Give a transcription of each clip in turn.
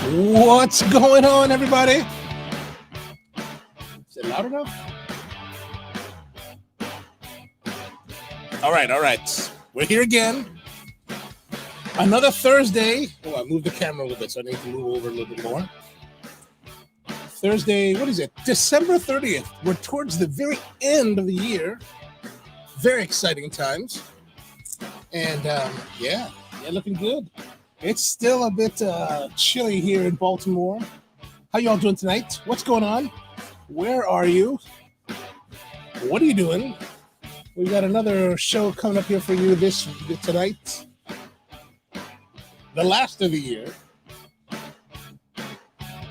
What's going on, everybody? Is it loud enough? All right. We're here again. Another Thursday. Oh, I moved the camera a little bit, so I need to move over a little bit more. Thursday, what is it? December 30th. We're towards the very end of the year. Very exciting times. And yeah, looking good. It's still a bit chilly here in Baltimore. How y'all doing tonight? What's going on? Where are you? What are you doing? We got another show coming up here for you tonight. The last of the year.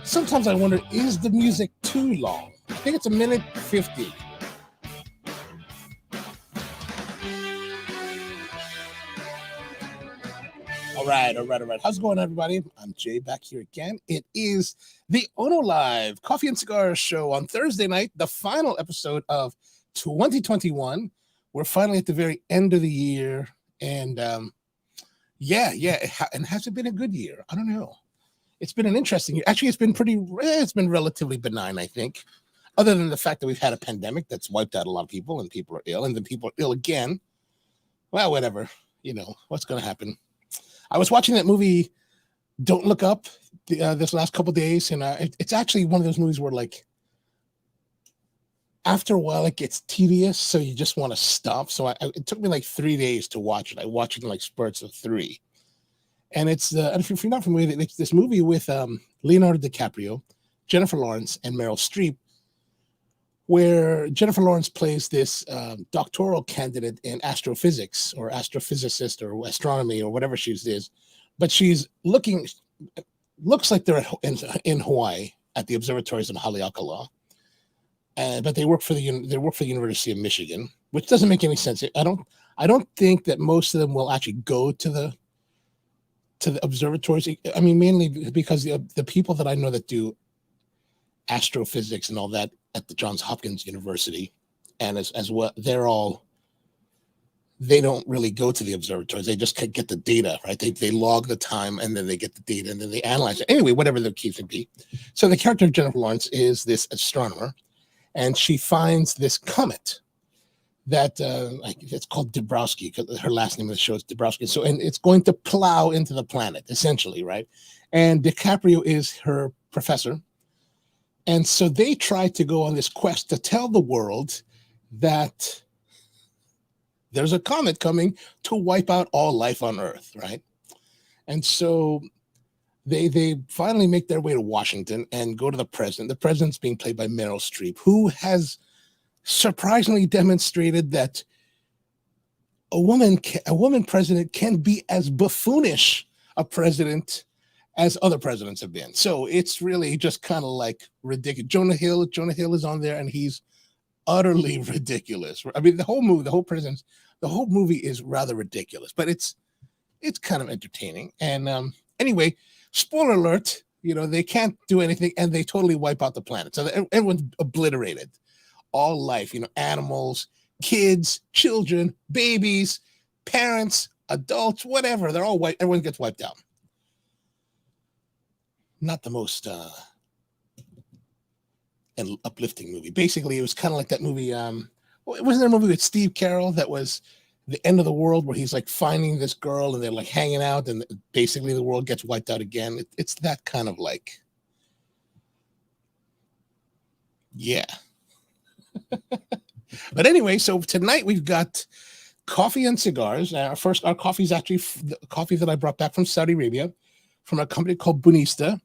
Sometimes I wonder, is the music too long? I think it's 1:50. All right. How's it going, everybody? I'm Jay back here again. It is the OnoLive Coffee and Cigars show on Thursday night, the final episode of 2021. We're finally at the very end of the year. And and has it been a good year? I don't know. It's been an interesting year. Actually, it's been relatively benign, I think, other than the fact that we've had a pandemic that's wiped out a lot of people and people are ill and then people are ill again. Well, whatever, what's going to happen. I was watching that movie, Don't Look Up, this last couple of days, and it's actually one of those movies where, like, after a while, it gets tedious, so you just want to stop. So it took me like 3 days to watch it. I watched it in like spurts of 3. And it's, if you're not familiar, it's this movie with Leonardo DiCaprio, Jennifer Lawrence, and Meryl Streep, where Jennifer Lawrence plays this doctoral candidate in astrophysics or astrophysicist or astronomy or whatever she is. But she's looks like they're in Hawaii at the observatories in Haleakala. But they work for the University of Michigan, which doesn't make any sense. I don't think that most of them will actually go to the observatories. I mean, mainly because the people that I know that do astrophysics and all that at the Johns Hopkins University, and as well, they don't really go to the observatories. They just get the data, right? They log the time and then they get the data and then they analyze it. Anyway, whatever the case may be. So the character of Jennifer Lawrence is this astronomer, and she finds this comet that it's called Dabrowski, because her last name of the show is Dabrowski. So, and it's going to plow into the planet, essentially, right? And DiCaprio is her professor. And so they try to go on this quest to tell the world that there's a comet coming to wipe out all life on Earth, right? And so they finally make their way to Washington and go to the president. The president's being played by Meryl Streep, who has surprisingly demonstrated that a woman president can be as buffoonish a president as other presidents have been. So it's really just kind of like ridiculous. Jonah Hill is on there, and he's utterly ridiculous. I mean, the whole movie is rather ridiculous, but it's kind of entertaining. And anyway, spoiler alert, they can't do anything, and they totally wipe out the planet. So everyone's obliterated. All life, animals, kids, children, babies, parents, adults, whatever. They're all wiped. Everyone gets wiped out. Not the most uplifting movie. Basically, it was kind of like that movie. Wasn't there a movie with Steve Carell that was The End of the World, where he's like finding this girl and they're like hanging out, and basically the world gets wiped out again. It's that kind of like, yeah. But anyway, so tonight we've got coffee and cigars. Our coffee is actually the coffee that I brought back from Saudi Arabia from a company called Bunista.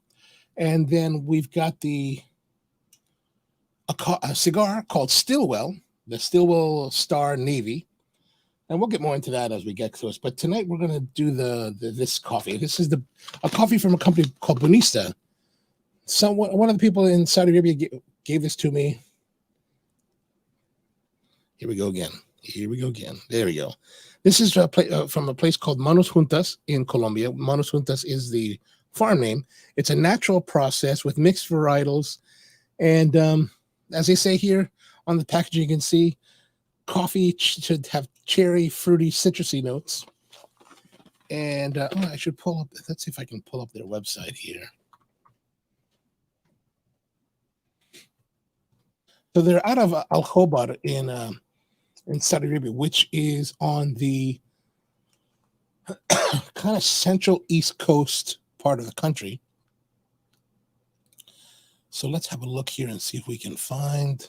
And then we've got a cigar called Stillwell, the Stillwell Star Navy. And we'll get more into that as we get to it. But tonight we're going to do this coffee. This is a coffee from a company called Bunista. One of the people in Saudi Arabia gave this to me. Here we go again. There we go. This is from a place called Manos Juntas in Colombia. Manos Juntas is the farm name. It's a natural process with mixed varietals. And as they say here on the packaging, you can see coffee should have cherry, fruity, citrusy notes. And I should pull up. Let's see if I can pull up their website here. So they're out of Al Khobar in Saudi Arabia, which is on the kind of central east coast part of the country. So let's have a look here and see if we can find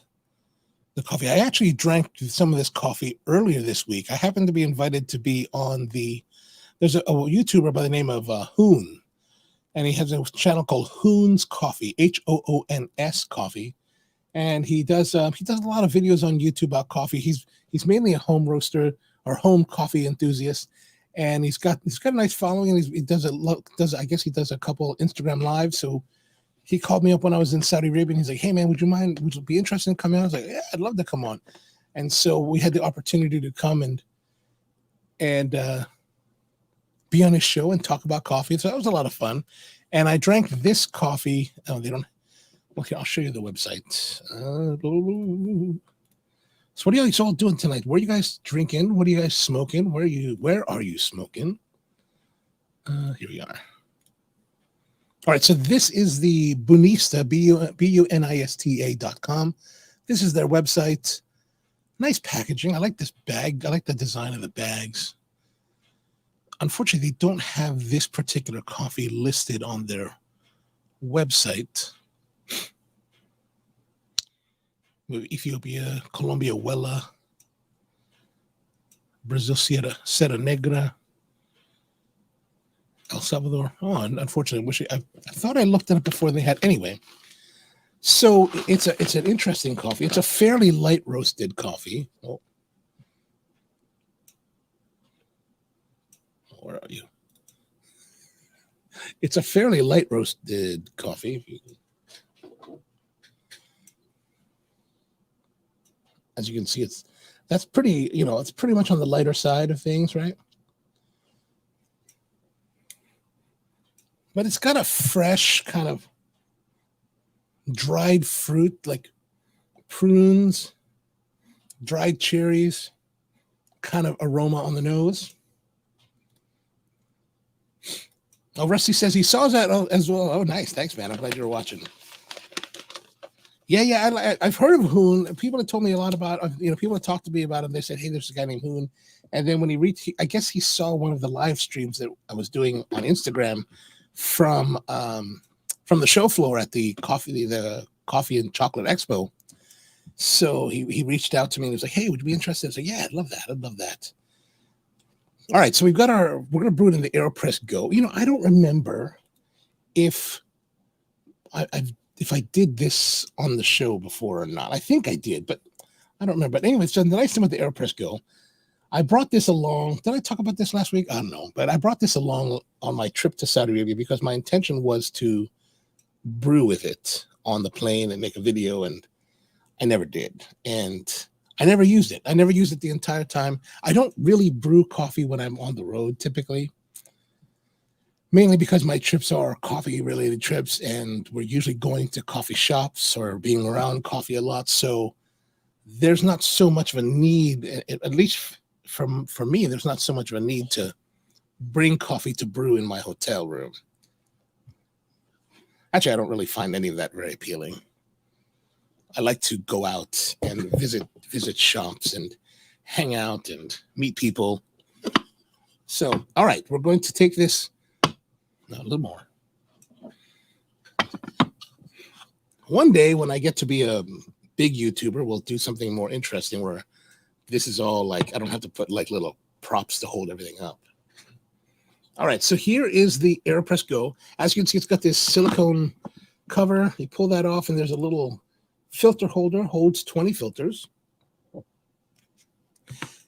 the coffee. I actually drank some of this coffee earlier this week. I happened to be invited to be on there's a YouTuber by the name of Hoon, and he has a channel called Hoon's Coffee, Hoons Coffee, and he does a lot of videos on YouTube about coffee. He's mainly a home roaster or home coffee enthusiast, and he's got a nice following. And he does a couple Instagram lives. So he called me up when I was in Saudi Arabia, and he's like, "Hey man, would you be interested in coming on?" I was like, "Yeah, I'd love to come on." And so we had the opportunity to come and be on his show and talk about coffee. So that was a lot of fun. And I drank this coffee. Oh, they don't. Okay, I'll show you the website. So what are you guys all doing tonight? Where are you guys drinking? What are you guys smoking? Where are you smoking? Here we are. All right, so this is the Bunista, Bunista.com. This is their website. Nice packaging. I like this bag. I like the design of the bags. Unfortunately, they don't have this particular coffee listed on their website. Ethiopia, Colombia, Wella, Brazil, Sierra Negra, El Salvador. Oh, unfortunately, I thought I looked it up before they had. Anyway, so it's an interesting coffee. It's a fairly light roasted coffee. Oh. Where are you? It's a fairly light roasted coffee. As you can see, it's pretty much on the lighter side of things, right? But it's got a fresh kind of dried fruit, like prunes, dried cherries, kind of aroma on the nose. Oh, Rusty says he saw that as well. Oh, nice. Thanks, man. I'm glad you're watching. Yeah. I've heard of Hoon. People have told me a lot about, people have talked to me about him. They said, hey, there's a guy named Hoon. And then when I guess he saw one of the live streams that I was doing on Instagram from the show floor at the Coffee and Chocolate Expo. So he reached out to me and he was like, hey, would you be interested? I was like, yeah, I'd love that. All right, so we're going to brew it in the AeroPress Go. I don't remember if I did this on the show before or not. I think I did, but I don't remember. But anyway, so the nice thing with the AeroPress Go, I brought this along. Did I talk about this last week? I don't know, but I brought this along on my trip to Saudi Arabia because my intention was to brew with it on the plane and make a video, and I never did. And I never used it. I never used it the entire time. I don't really brew coffee when I'm on the road typically, mainly because my trips are coffee-related trips, and we're usually going to coffee shops or being around coffee a lot. So there's not so much of a need, at least for me, there's not so much of a need to bring coffee to brew in my hotel room. Actually, I don't really find any of that very appealing. I like to go out and visit shops and hang out and meet people. So, all right, we're going to take this a little more. One day when I get to be a big YouTuber, we'll do something more interesting where this is all like, I don't have to put like little props to hold everything up. All right, so here is the AeroPress Go. As you can see, it's got this silicone cover. You pull that off and there's a little filter holder, holds 20 filters.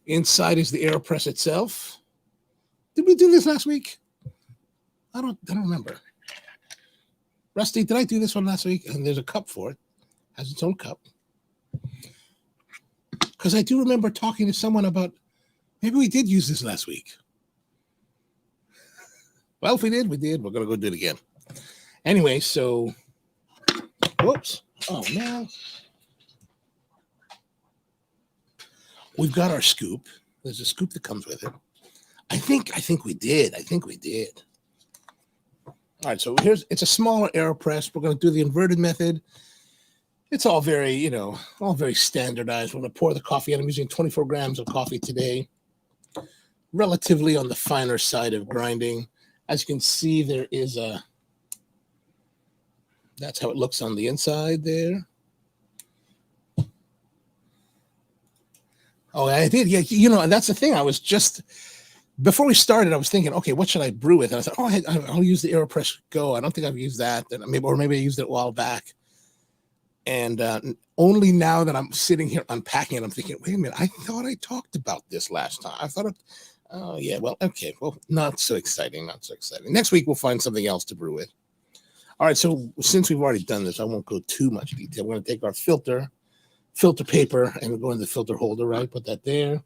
Inside is the AeroPress itself. Did we do this last week? I don't remember. Rusty, did I do this one last week? And there's a cup for it. Has its own cup. Because I do remember talking to someone about, maybe we did use this last week. Well, if we did, we did. We're going to go do it again. Anyway, so, whoops. Oh, man. We've got our scoop. There's a scoop that comes with it. I think we did. All right, so it's a smaller AeroPress. We're going to do the inverted method. It's all very, all very standardized. We're going to pour the coffee in. I'm using 24 grams of coffee today, relatively on the finer side of grinding. As you can see, there is that's how it looks on the inside there. Oh, I did. Yeah, and that's the thing. I was just, before we started, I was thinking, okay, what should I brew with? And I thought, I'll use the AeroPress Go. I don't think I've used that. And maybe I used it a while back. And only now that I'm sitting here unpacking it, I'm thinking, wait a minute, I thought I talked about this last time. I thought, oh, yeah, well, okay. Well, not so exciting. Next week, we'll find something else to brew with. All right, so since we've already done this, I won't go too much detail. We're going to take our filter paper, and we'll go in the filter holder, right? Put that there.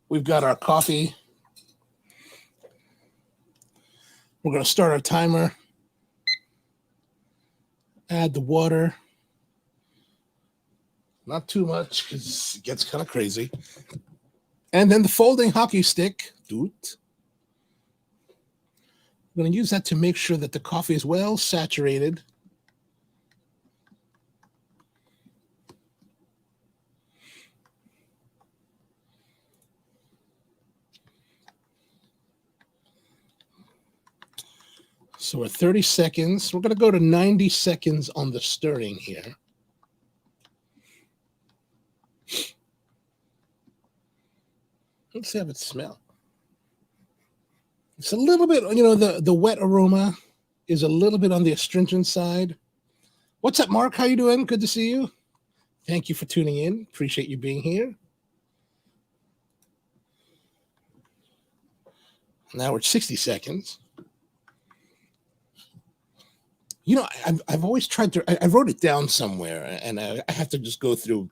We've got our coffee. We're going to start our timer. Add the water. Not too much because it gets kind of crazy. And then the folding hockey stick. Doot. I'm going to use that to make sure that the coffee is well saturated. So we're 30 seconds. We're going to go to 90 seconds on the stirring here. Let's see how it smells. It's a little bit, the wet aroma is a little bit on the astringent side. What's up, Mark? How you doing? Good to see you. Thank you for tuning in. Appreciate you being here. Now we're at 60 seconds. I've always tried to, I wrote it down somewhere, and I have to just go through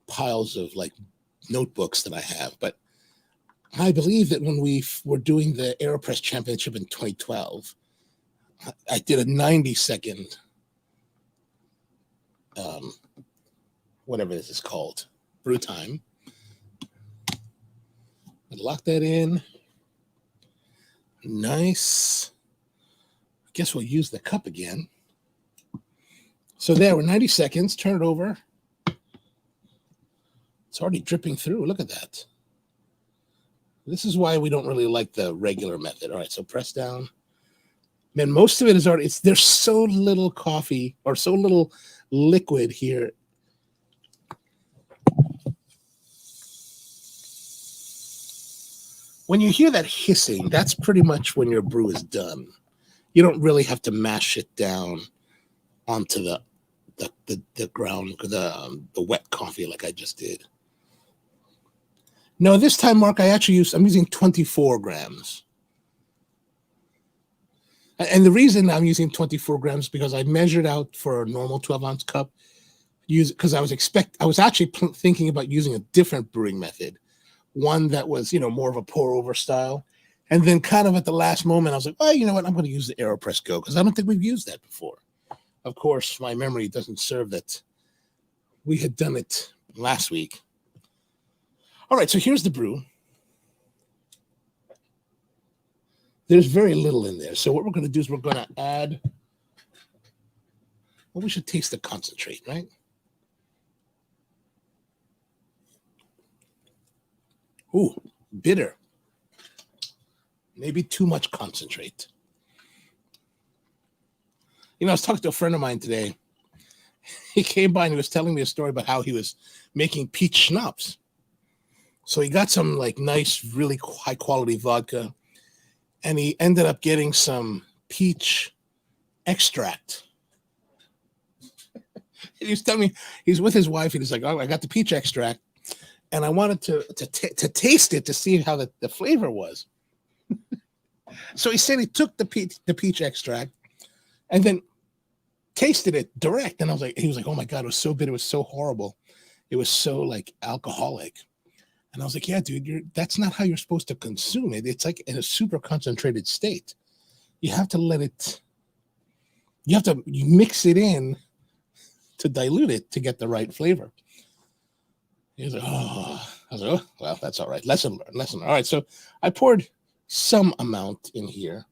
piles of like notebooks that I have. But I believe that when we were doing the AeroPress Championship in 2012, I did a 90-second, whatever this is called, brew time. I lock that in. Nice. I guess we'll use the cup again. So there, we're 90 seconds. Turn it over. It's already dripping through. Look at that. This is why we don't really like the regular method. All right, so press down. Man, most of it is already, there's so little coffee or so little liquid here. When you hear that hissing, that's pretty much when your brew is done. You don't really have to mash it down onto the ground, the wet coffee like I just did. No, this time, Mark, I'm using 24 grams. And the reason I'm using 24 grams because I measured out for a normal 12-ounce cup, because I was actually thinking about using a different brewing method, one that was, more of a pour-over style. And then kind of at the last moment, I was like, oh, you know what? I'm going to use the AeroPress Go because I don't think we've used that before. Of course, my memory doesn't serve that we had done it last week. All right, so here's the brew. There's very little in there. So what we're going to do is we're going to add, well, we should taste the concentrate, right? Ooh, bitter. Maybe too much concentrate. I was talking to a friend of mine today. He came by and he was telling me a story about how he was making peach schnapps. So he got some like nice, really high quality vodka, and he ended up getting some peach extract. And he was telling me he's with his wife, and he's like, "Oh, I got the peach extract, and I wanted to taste it to see how the flavor was." So he said he took the peach extract and then tasted it direct, and he was like, "Oh my God, it was so bitter, it was so horrible, it was so like alcoholic." And I was like, yeah, dude, that's not how you're supposed to consume it. It's like in a super concentrated state. You have to you mix it in to dilute it to get the right flavor. He was like, oh. I was like, oh, well, that's all right. Lesson learned. All right, so I poured some amount in here.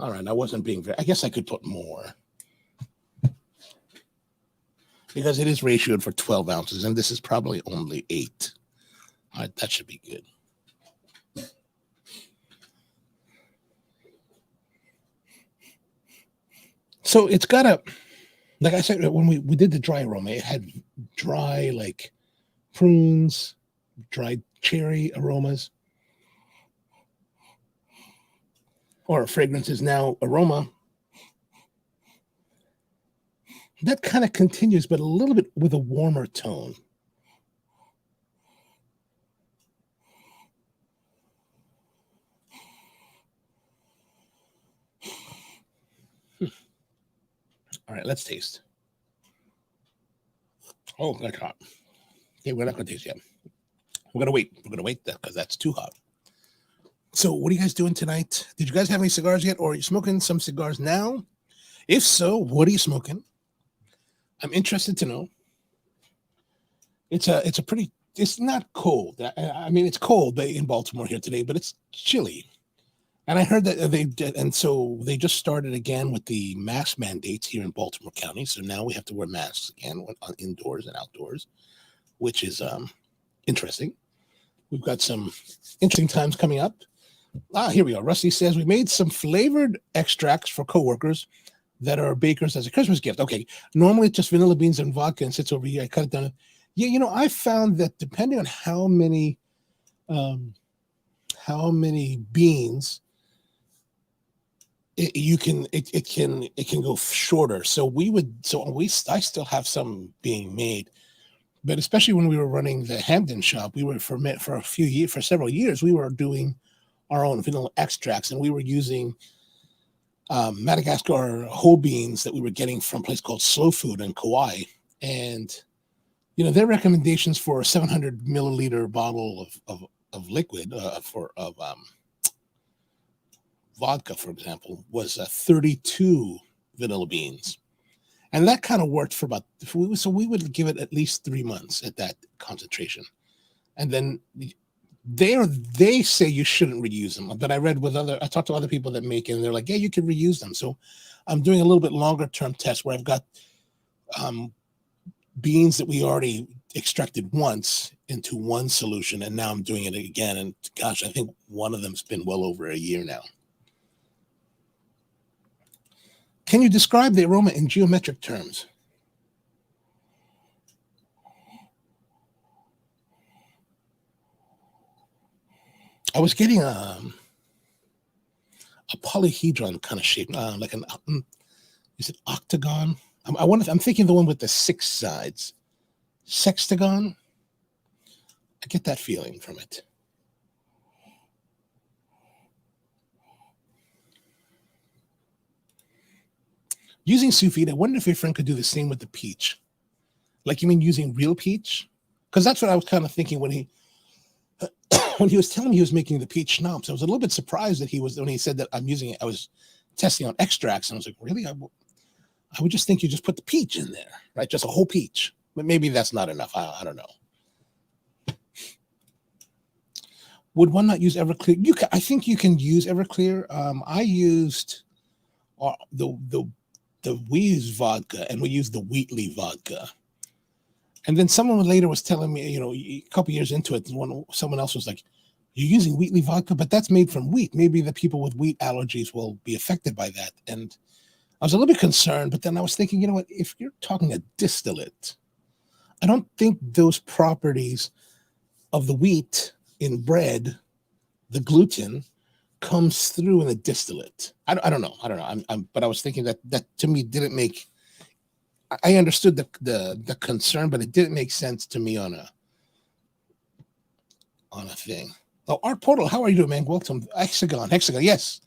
All right, I wasn't being very. I guess I could put more because it is ratioed for 12 ounces, and this is probably only 8. All right, that should be good. So it's got a, like I said, when we did the dry aroma, it had dry, like prunes, dried cherry aromas, or fragrances. Now aroma that kind of continues, but a little bit with a warmer tone. All right, let's taste. Oh, that's hot. Okay, we're not going to taste yet. We're going to wait. We're going to wait because that's too hot. So what are you guys doing tonight? Did you guys have any cigars yet? Or are you smoking some cigars now? If so, what are you smoking? I'm interested to know. It's not cold. I mean, it's cold in Baltimore here today, but it's chilly. And I heard that they did, and so they just started again with the mask mandates here in Baltimore County. So now we have to wear masks again indoors and outdoors, which is interesting. We've got some interesting times coming up. Here we go. Rusty says we made some flavored extracts for coworkers that are bakers as a Christmas gift. Okay, normally it's just vanilla beans and vodka and sits over here. I cut it down. Yeah, I found that depending on how many beans, it can go shorter. I still have some being made, but especially when we were running the Hampden shop, we were for several years we were doing our own vanilla extracts, and we were using Madagascar whole beans that we were getting from a place called Slow Food in Kauai. And their recommendations for a 700 milliliter bottle of liquid vodka, for example, was 32 vanilla beans. And that kind of worked for so we would give it at least 3 months at that concentration. And then they say you shouldn't reuse them, but I talked to other people that make it, and they're like, yeah, you can reuse them. So I'm doing a little bit longer term test where I've got beans that we already extracted once into one solution, and now I'm doing it again. And gosh, I think one of them's been well over a year now. Can you describe the aroma in geometric terms? I was getting a polyhedron kind of shape, like is it octagon? I'm thinking the one with the 6 sides. Sextagon? I get that feeling from it. Using sous vide, I wonder if your friend could do the same with the peach. Like, you mean using real peach? Because that's what I was kind of thinking when he was telling me he was making the peach schnapps. I was a little bit surprised that when he said that I'm using it, I was testing on extracts, and I was like, really? I would just think you just put the peach in there, right? Just a whole peach. But maybe that's not enough. I don't know. Would one not use Everclear? I think you can use Everclear. I used we use vodka, and we use the Wheatley vodka. And then someone later was telling me, a couple years into it, someone else was like, you're using Wheatley vodka, but that's made from wheat. Maybe the people with wheat allergies will be affected by that. And I was a little bit concerned, but then I was thinking, what, if you're talking a distillate, I don't think those properties of the wheat in bread, the gluten, comes through in the distillate. I don't know. But I was thinking that to me didn't make. I understood the concern, but it didn't make sense to me on a thing. Oh, Art Portal, how are you doing, man? Welcome. Hexagon. Yes.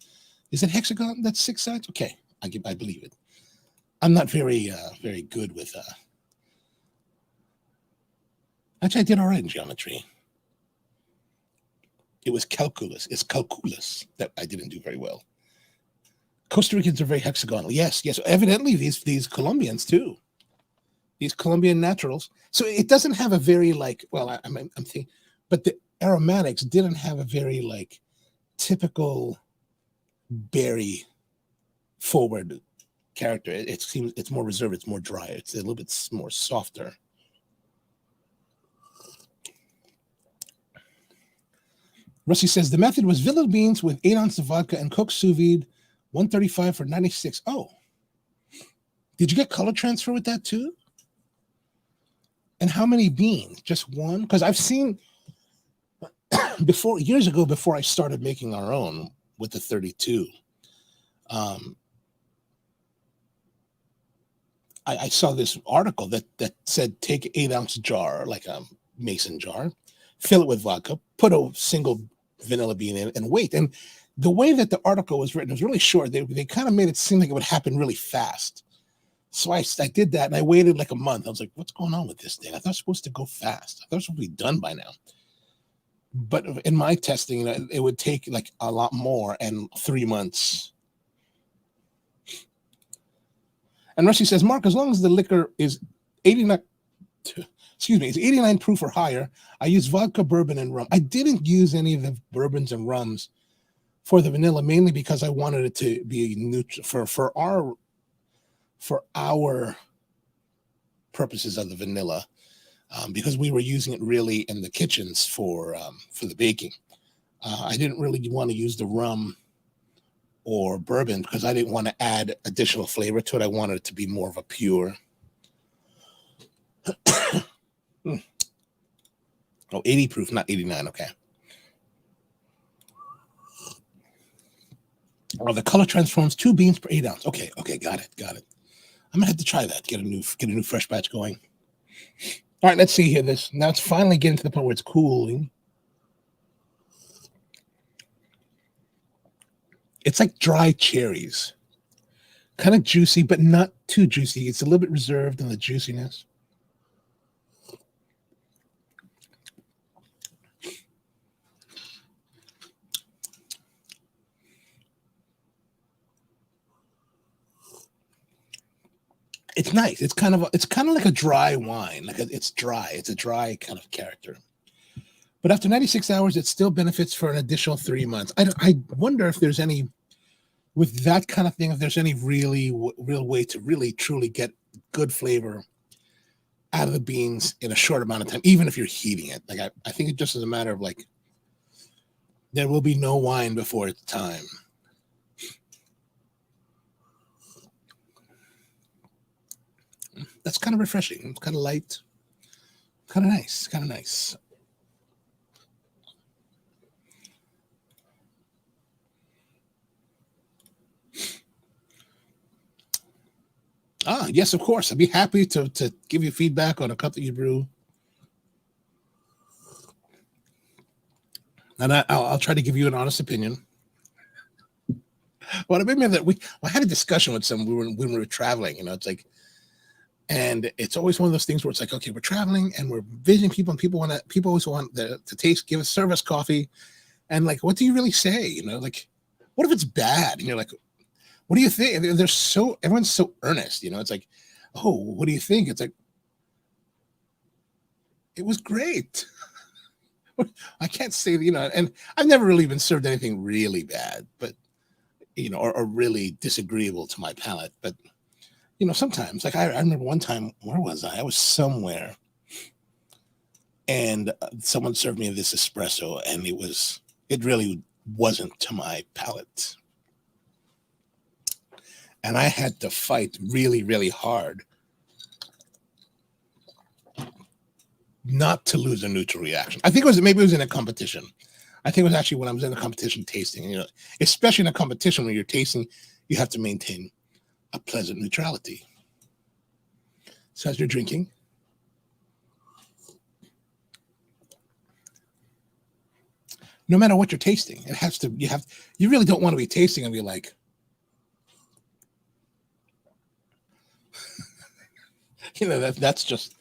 Is it hexagon? That's 6 sides. Okay, I believe it. I'm not very good with. Actually, I did all right in geometry. It was calculus. It's calculus that I didn't do very well. Costa Ricans are very hexagonal. Yes. Evidently, these Colombians too. These Colombian naturals. So it doesn't have a very I'm thinking, but the aromatics didn't have a very typical berry forward character. It seems it's more reserved. It's more dry. It's a little bit more softer. Rusty says the method was vanilla beans with 8 ounces of vodka and cooked sous vide, 135 for 96. Oh, did you get color transfer with that too? And how many beans? Just one? Because I've seen years ago, before I started making our own with the 32, I saw this article that said take an 8-ounce jar, like a mason jar, fill it with vodka, put a single vanilla bean in, and wait. And the way that the article was written was really short. They kind of made it seem like it would happen really fast. So I did that, and I waited like a month. I was like, what's going on with this thing? I thought it was supposed to go fast. I thought it was supposed to be done by now. But in my testing, it would take like a lot more, and 3 months. And Rusty says, Mark, as long as the liquor is 89 proof or higher, I use vodka, bourbon, and rum. I didn't use any of the bourbons and rums for the vanilla, mainly because I wanted it to be neutral for our purposes of the vanilla, because we were using it really in the kitchens for the baking. I didn't really want to use the rum or bourbon because I didn't want to add additional flavor to it. I wanted it to be more of a pure. 80 proof, not 89. Okay. Oh, the color transforms 2 beans per 8 ounce. Okay, got it. I'm gonna have to try that. Get a new fresh batch going. All right, let's see here. Now it's finally getting to the point where it's cooling. It's like dry cherries, kind of juicy, but not too juicy. It's a little bit reserved in the juiciness. It's nice. It's kind of like a dry wine. It's dry. It's a dry kind of character. But after 96 hours, it still benefits for an additional 3 months. I wonder if there's any, with that kind of thing, if there's any real way to really truly get good flavor out of the beans in a short amount of time, even if you're heating it. Like I think it just is a matter of like, there will be no wine before it's time. That's kind of refreshing. It's kind of light, kind of nice. Yes, of course. I'd be happy to give you feedback on a cup that you brew. And I'll try to give you an honest opinion. Well, I remember that I had a discussion with when we were traveling, it's like, and it's always one of those things where it's like, okay, we're traveling and we're visiting people, and people always want to taste, serve us coffee. And like, what do you really say? Like, what if it's bad? And you're like, what do you think? Everyone's so earnest, it's like, oh, what do you think? It's like, it was great. I can't say, and I've never really been served anything really bad, but, or really disagreeable to my palate. But, sometimes, like I remember one time, where was I? I was somewhere, and someone served me this espresso, and it really wasn't to my palate. And I had to fight really, really hard not to lose a neutral reaction. I think maybe it was in a competition. I think it was actually when I was in a competition tasting, especially in a competition when you're tasting, you have to maintain a pleasant neutrality. So as you're drinking, no matter what you're tasting, you really don't want to be tasting and be like, that's just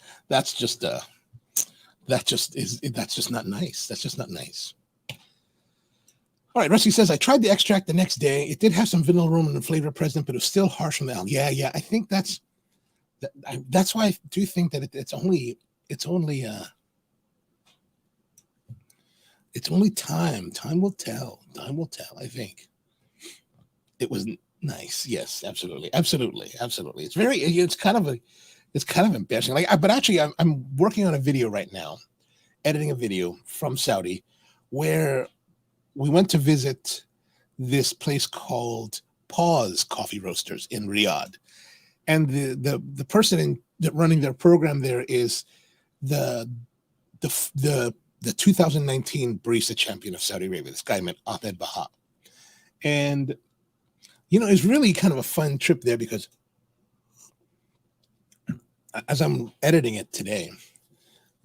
not nice. That's just not nice. All right, Rusty says, I tried the extract the next day. It did have some vanilla aroma and flavor present, but it was still harsh from the alcohol. Yeah. I think that's why I do think that it's only time. Time will tell. I think it was Nice. Yes, absolutely. Absolutely. Absolutely. It's kind of embarrassing. But actually I'm working on a video right now, editing a video from Saudi where we went to visit this place called Pause Coffee Roasters in Riyadh. And the person running their program there is the the 2019 barista champion of Saudi Arabia, this guy named Ahmed Baha. And it's really kind of a fun trip there because as I'm editing it today,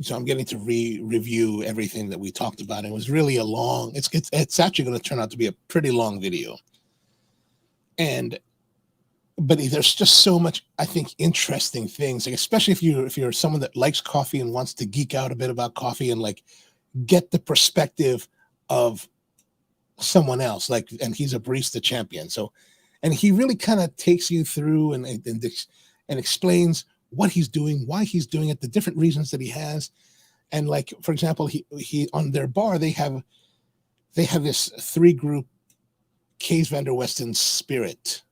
so I'm getting to review everything that we talked about. It was really it's actually going to turn out to be a pretty long video. But there's just so much, I think, interesting things, like especially if you're someone that likes coffee and wants to geek out a bit about coffee and like get the perspective of someone else, and he's a barista champion. So, and he really kind of takes you through and explains what he's doing, why he's doing it, the different reasons that he has. And like, for example, he on their bar, they have this 3-group Case Van der Westen Spirit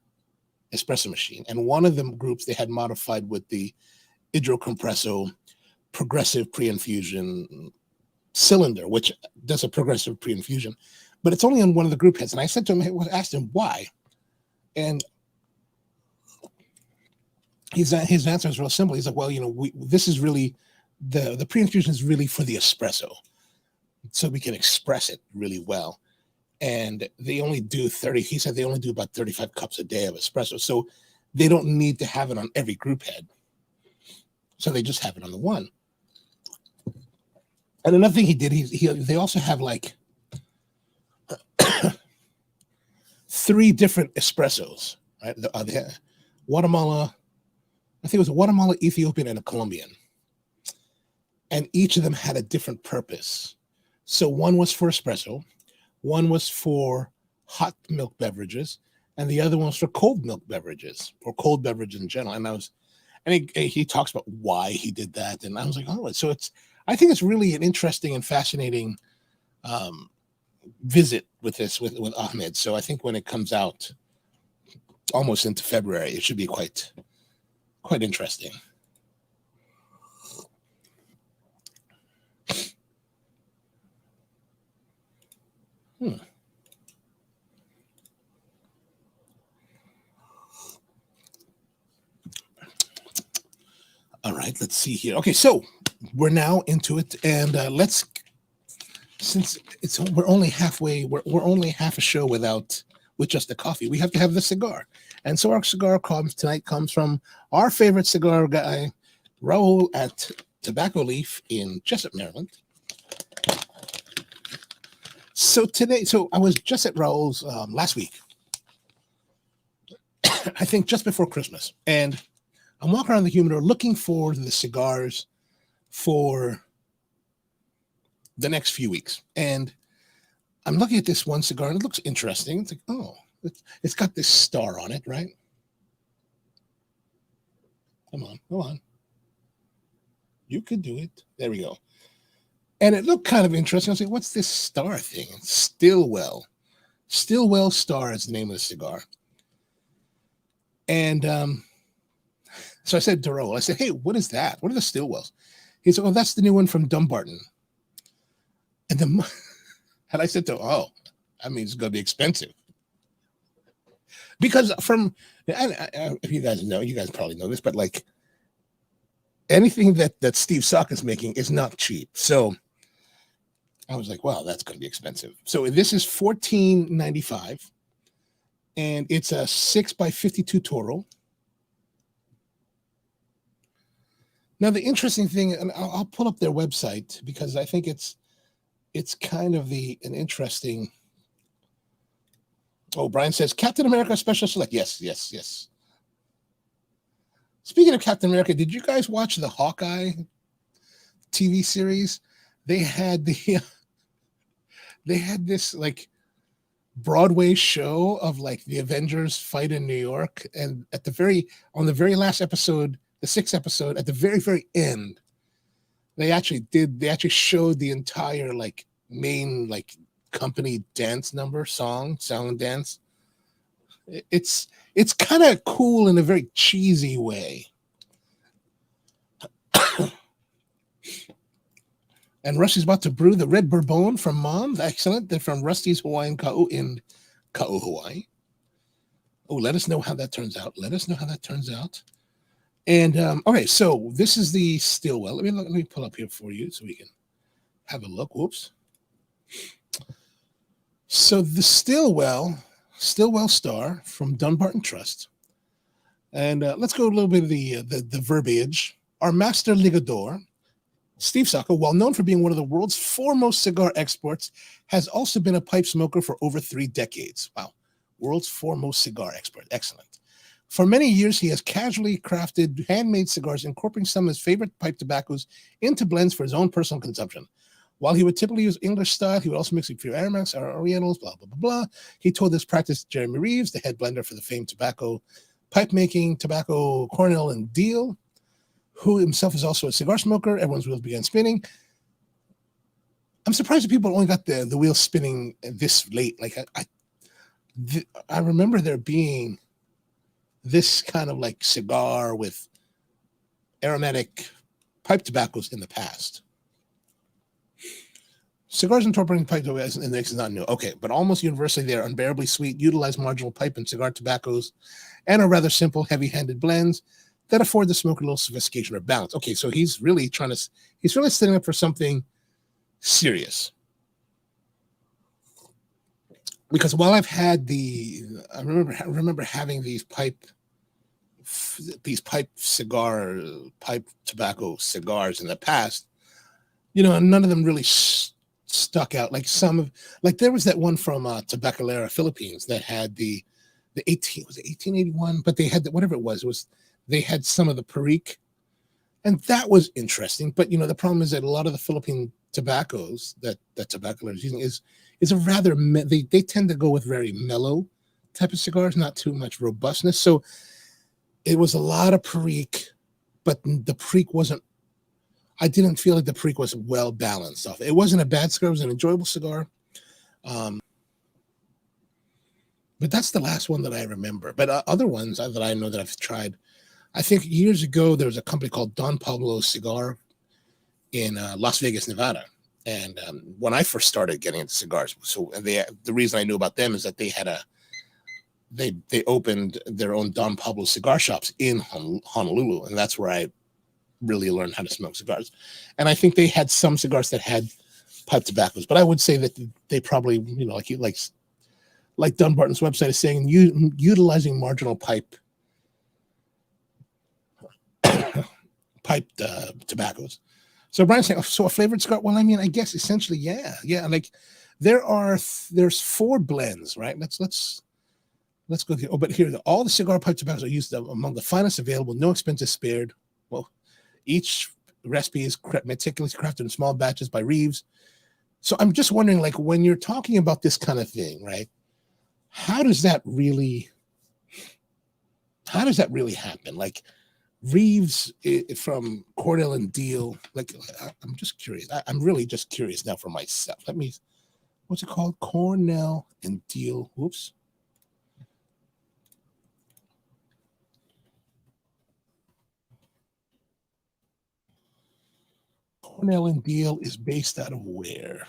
espresso machine, and one of them groups they had modified with the Hydrocompresso progressive pre-infusion cylinder, which does a progressive pre-infusion, but it's only on one of the group heads. And I said to him, asked him why, and his answer is real simple. He's like, well, this is really the pre-infusion is really for the espresso, so we can express it really well. And they only do 30. He said they only do about 35 cups a day of espresso, so they don't need to have it on every group head. So they just have it on the one. And another thing he did, they also have like 3 different espressos, right? The Guatemala, I think it was a Guatemala, Ethiopian, and a Colombian. And each of them had a different purpose. So one was for espresso, one was for hot milk beverages, and the other one was for cold milk beverages, or cold beverage in general. And he talks about why he did that. And I was like, oh, so I think it's really an interesting and fascinating visit with Ahmed. So I think when it comes out almost into February, it should be quite interesting. All right, let's see here. Okay, so we're now into it, and since we're only halfway, we're only half a show with just the coffee. We have to have the cigar, and so our cigar tonight comes from our favorite cigar guy, Raul at Tobacco Leaf in Jessup, Maryland. So I was just at Raul's last week, I think just before Christmas, and I'm walking around the humidor looking for the cigars for the next few weeks. And I'm looking at this one cigar and it looks interesting. It's like, oh, it's got this star on it, right? Come on. You could do it. There we go. And it looked kind of interesting. I was like, what's this star thing? It's Stillwell. Stillwell Star is the name of the cigar. And so I said to Raul, I said, hey, what is that? What are the Stillwells? He said, oh, that's the new one from Dumbarton. And I said to him, oh, I mean, it's going to be expensive. Because if you guys probably know this, but like anything that Steve Sock is making is not cheap. So I was like, wow, that's going to be expensive. So this is $14.95, and it's a 6x52 Toro. Now, the interesting thing, and I'll pull up their website because I think it's kind of an interesting. Oh, Brian says Captain America Special Select. Yes. Speaking of Captain America, did you guys watch the Hawkeye TV series? They had this like Broadway show of like the Avengers fight in New York, and on the very last episode, the 6th episode, at the very, very end, they actually showed the entire like main like company dance number, song and dance. It's kind of cool in a very cheesy way. And Rusty's about to brew the red bourbon from Mom. Excellent. They're from Rusty's Hawaiian Ka'u in Ka'u, Hawaii. Oh, let us know how that turns out. Let us know how that turns out. And okay, so this is the Stillwell. Let me pull up here for you so we can have a look. Whoops. So the Stillwell Star from Dunbarton Trust. And let's go a little bit of the verbiage. Our master ligador, Steve Sacco, while known for being one of the world's foremost cigar experts, has also been a pipe smoker for over 3 decades. Wow. World's foremost cigar expert. Excellent. For many years, he has casually crafted handmade cigars, incorporating some of his favorite pipe tobaccos into blends for his own personal consumption. While he would typically use English style, he would also mix a few aromatics or orientals, blah, blah, blah, blah. He told this practice to Jeremy Reeves, the head blender for the famed tobacco pipe making, Tobacco, Cornell, and Deal, who himself is also a cigar smoker. Everyone's wheels began spinning. I'm surprised that people only got the wheels spinning this late. Like I remember there being this kind of like cigar with aromatic pipe tobaccos in the past. Cigars incorporating pipe tobaccos in the mix is not new. Okay, but almost universally they are unbearably sweet, utilize marginal pipe and cigar tobaccos, and are rather simple, heavy-handed blends that afford the smoker a little sophistication or balance. Okay, so he's really setting up for something serious. Because while I've had I remember having these pipe tobacco cigars in the past, none of them really stuck out. Like there was that one from Tabacalera, Philippines, that had the 1881, but they had whatever it was they had some of the Perique, and that was interesting. But the problem is that a lot of the Philippine tobaccos that Tabacalera is using is a rather they tend to go with very mellow type of cigars, not too much robustness. So it was a lot of Perique, but the Perique wasn't. I didn't feel like the Perique was well balanced off. It wasn't a bad cigar; it was an enjoyable cigar. But that's the last one that I remember. But other ones that I know that I've tried, I think years ago there was a company called Don Pablo Cigar in Las Vegas, Nevada. And when I first started getting into cigars, so the reason I knew about them is that they had they opened their own Don Pablo cigar shops in Honolulu, and that's where I really learned how to smoke cigars. And I think they had some cigars that had pipe tobaccos, but I would say that they probably, like Dunbarton's website is saying, utilizing marginal pipe tobaccos. So Brian's saying, so a flavored cigar? Well, I mean, I guess essentially, yeah. Like there's 4 blends, right? Let's go here. Oh, but here, all the cigar pipe tobaccos are used among the finest available, no expenses spared. Well, each recipe is meticulously crafted in small batches by Reeves. So I'm just wondering, like, when you're talking about this kind of thing, right? How does that really happen? Like Reeves from Cornell and Deal, like I'm just curious. I'm really just curious now for myself. What's it called? Cornell and Deal. Whoops. Cornell and Deal is based out of where?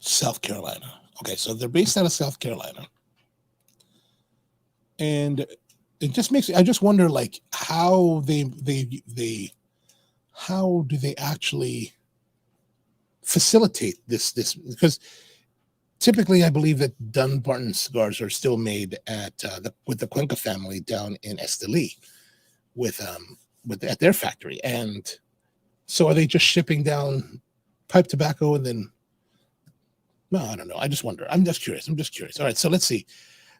South Carolina. Okay, so they're based out of South Carolina. And it just makes I just wonder, like, how how do they actually facilitate this because typically I believe that Dunbarton cigars are still made at with the Cuenca family down in Esteli at their factory. And so are they just shipping down pipe tobacco and then no, I don't know. I just wonder. I'm just curious. All right, so let's see.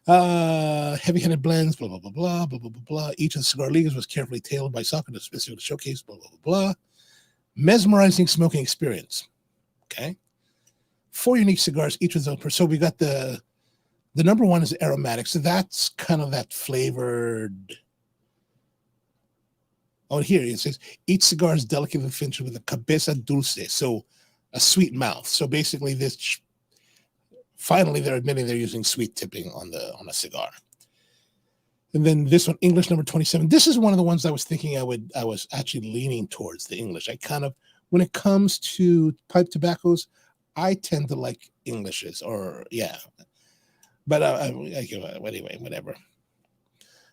Heavy-handed blends, blah, blah, blah, blah, blah, blah, blah, blah. Each of the cigar leaguers was carefully tailored by Saka to specifically showcase, blah, blah, blah, blah. Mesmerizing smoking experience. Okay. 4 unique cigars, each with their own. So we got the number 1 is aromatic. So that's kind of that flavored. Oh, here it says each cigar is delicately finished with a cabeza dulce, so a sweet mouth. So basically, finally they're admitting they're using sweet tipping on a cigar. And then this one, English number 27. This is one of the ones I was thinking I was actually leaning towards the English. I kind of, when it comes to pipe tobaccos, I tend to like Englishes, or yeah. But anyway, whatever.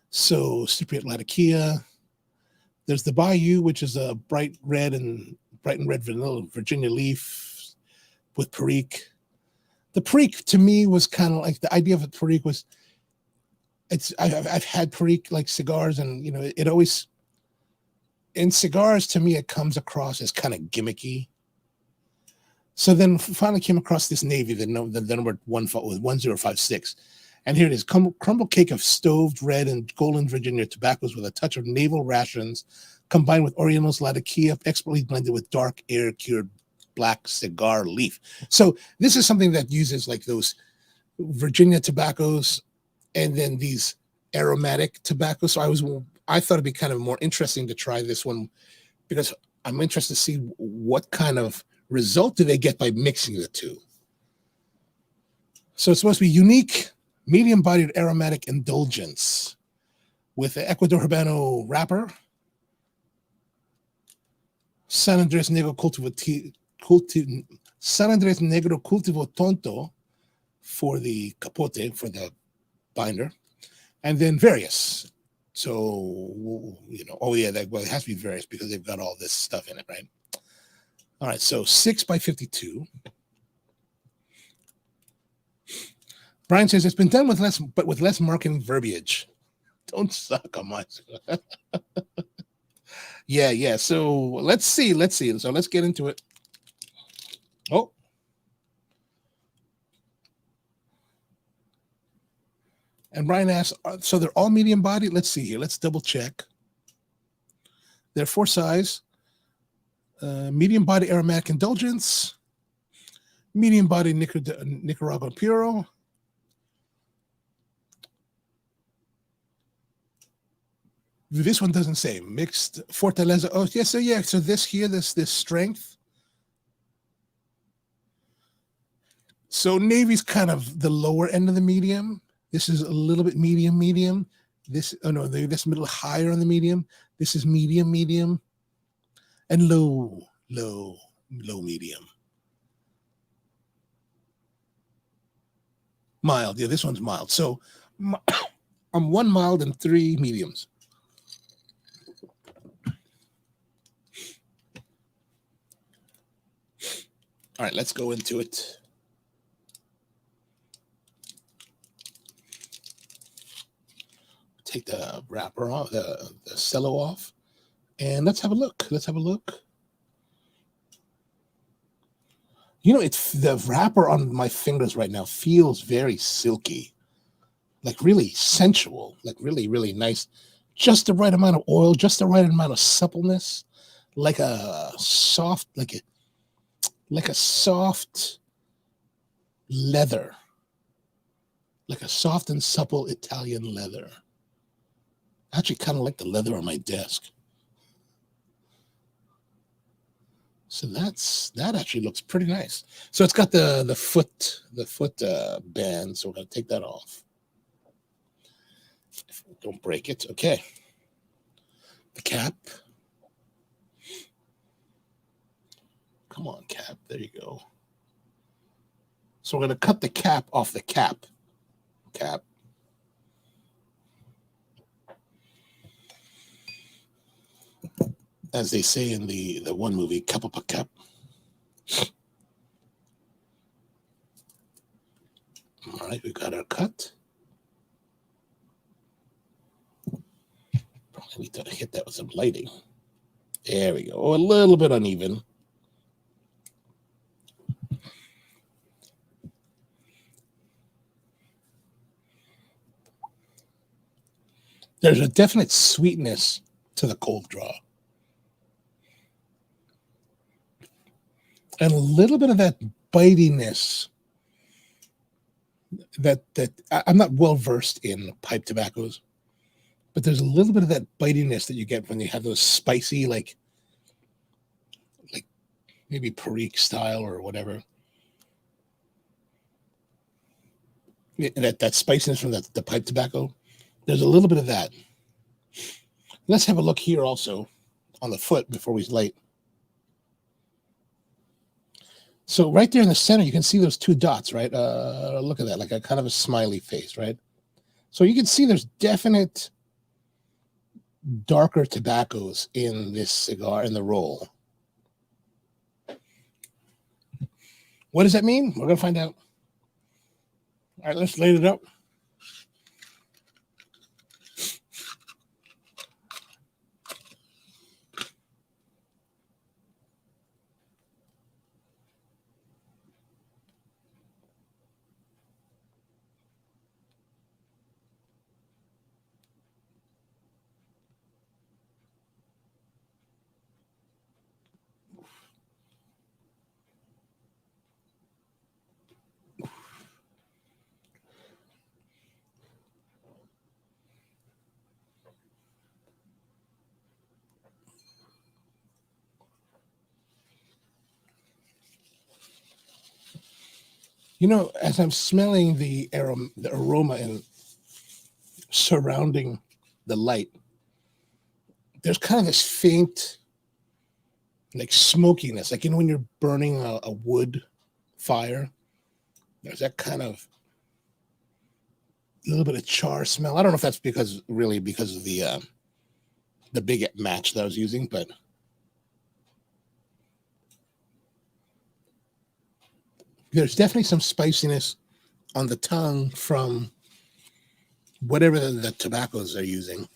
So Cypriot Latakia. There's the Bayou, which is a bright red vanilla Virginia leaf with Perique. The Perique to me was kind of like, the idea of a Perique was, I've had Perique like cigars, and it always, in cigars to me it comes across as kind of gimmicky. So then finally came across this navy, the number 1056. And here it is, crumble cake of stoved red and golden Virginia tobaccos with a touch of navel rations, combined with Oriental's Latakia, expertly blended with dark air-cured black cigar leaf. So this is something that uses like those Virginia tobaccos and then these aromatic tobaccos. So I thought it'd be kind of more interesting to try this one, because I'm interested to see what kind of result do they get by mixing the two. So it's supposed to be unique, medium-bodied aromatic indulgence with the Ecuador Habano wrapper, San Andres Negro Cultivo Tonto for the capote, for the binder, and then various. So, oh yeah, it has to be various because they've got all this stuff in it, right? All right, so 6x52. Brian says it's been done with less marketing verbiage. Don't suck on my. Yeah. So let's see. So let's get into it. Oh. And Brian asks, so they're all medium body? Let's see here. Let's double check. They're 4 size. Medium body aromatic indulgence. Medium body Nicaraguan Puro. This one doesn't say mixed Fortaleza. Oh, yes. Yeah. So this here, this strength. So Navy's kind of the lower end of the medium. This is a little bit medium. This middle higher on the medium. This is medium, and low medium. Mild. Yeah, this one's mild. So I'm 1 mild and 3 mediums. All right, let's go into it. Take the wrapper off, the cello off, and let's have a look. It's the wrapper on my fingers right now feels very silky, like really sensual, like really, really nice. Just the right amount of oil, just the right amount of suppleness, like a soft leather, like a soft and supple Italian leather. Actually, kind of like the leather on my desk. So that actually looks pretty nice. So it's got the foot band. So we're gonna take that off. Don't break it. Okay. The cap. Come on, cap. There you go. So we're gonna cut the cap off the cap. Cap. As they say in the one movie, cap up a cap. All right, we got our cut. Probably need to hit that with some lighting. There we go. Oh, a little bit uneven. There's a definite sweetness to the cold draw. And a little bit of that bitiness that I'm not well versed in pipe tobaccos, but there's a little bit of that bitiness that you get when you have those spicy, like maybe Perique style or whatever. That spiciness from the pipe tobacco. There's a little bit of that. Let's have a look here also on the foot before we light. So right there in the center, you can see those two dots, right? Look at that, like a kind of a smiley face, right? So you can see there's definite darker tobaccos in this cigar, in the roll. What does that mean? We're going to find out. All right, let's light it up. You know, as I'm smelling the aroma and surrounding the light, there's kind of this faint, like smokiness, like, you know, when you're burning a wood fire, there's that kind of little bit of char smell. I don't know if that's because of the big match that I was using, but there's definitely some spiciness on the tongue from whatever the tobaccos they're using.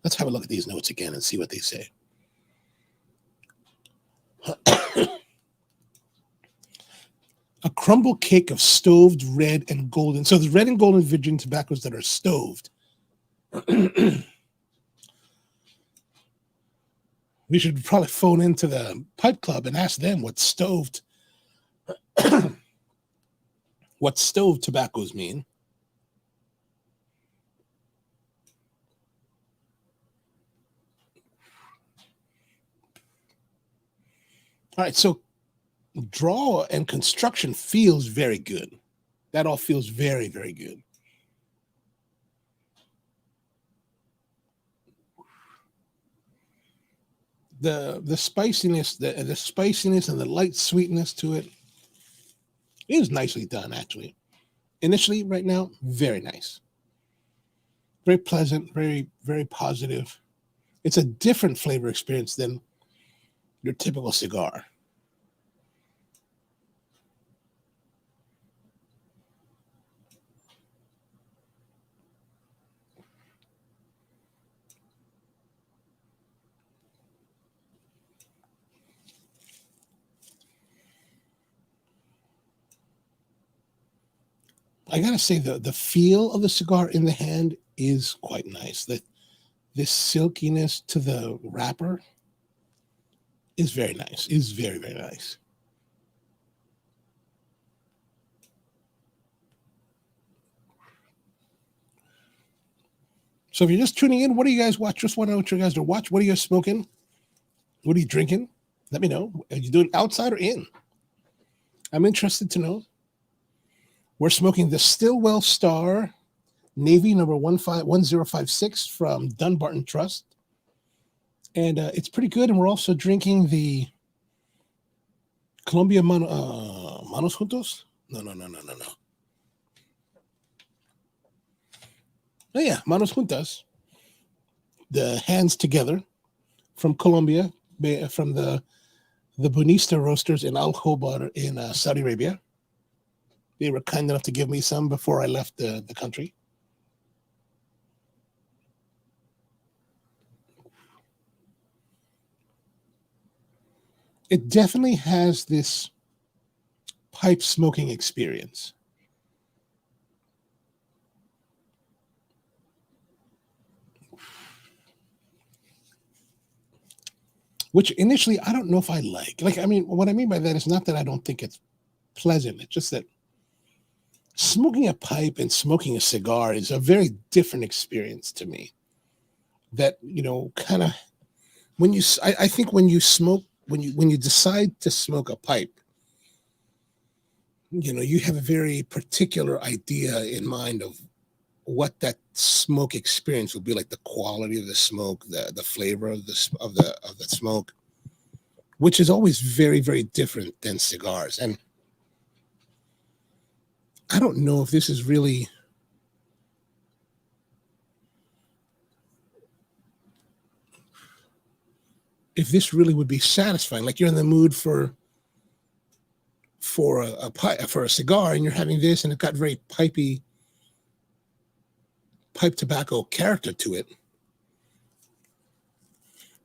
Let's have a look at these notes again and see what they say. A crumble cake of stoved red and golden. So the red and golden Virginia tobaccos that are stoved. We should probably phone into the pipe club and ask them what stoved tobaccos mean. All right, so draw and construction feels very good. That all feels very, very good. The spiciness, the spiciness and the light sweetness to it is nicely done, actually. Initially, right now, very nice. Very pleasant, very, very positive. It's a different flavor experience than your typical cigar. I gotta say the feel of the cigar in the hand is quite nice. This silkiness to the wrapper is very nice. Is very, very nice. So if you're just tuning in, what do you guys watch? Just want to know what you guys are watching. What are you guys smoking? What are you drinking? Let me know. Are you doing outside or in? I'm interested to know. We're smoking the Stillwell Star Navy number 1056 from Dunbarton Trust. And it's pretty good. And we're also drinking the Colombia Manos Juntos. No. Oh, yeah, Manos Juntas. The hands together from Colombia, from the Bunista roasters in Al Khobar in Saudi Arabia. They were kind enough to give me some before I left the country. It definitely has this pipe smoking experience. Which initially, I don't know if I like. Like, I mean, what I mean by that is not that I don't think it's pleasant. It's just that smoking a pipe and smoking a cigar is a very different experience to me. that, kind of when I think when you smoke, when you decide to smoke a pipe, you have a very particular idea in mind of what that smoke experience will be like, the quality of the smoke, the flavor of the smoke, which is always very, very different than cigars. And I don't know if this is really, if this really would be satisfying. Like you're in the mood for for a cigar, and you're having this, and it got very pipe tobacco character to it.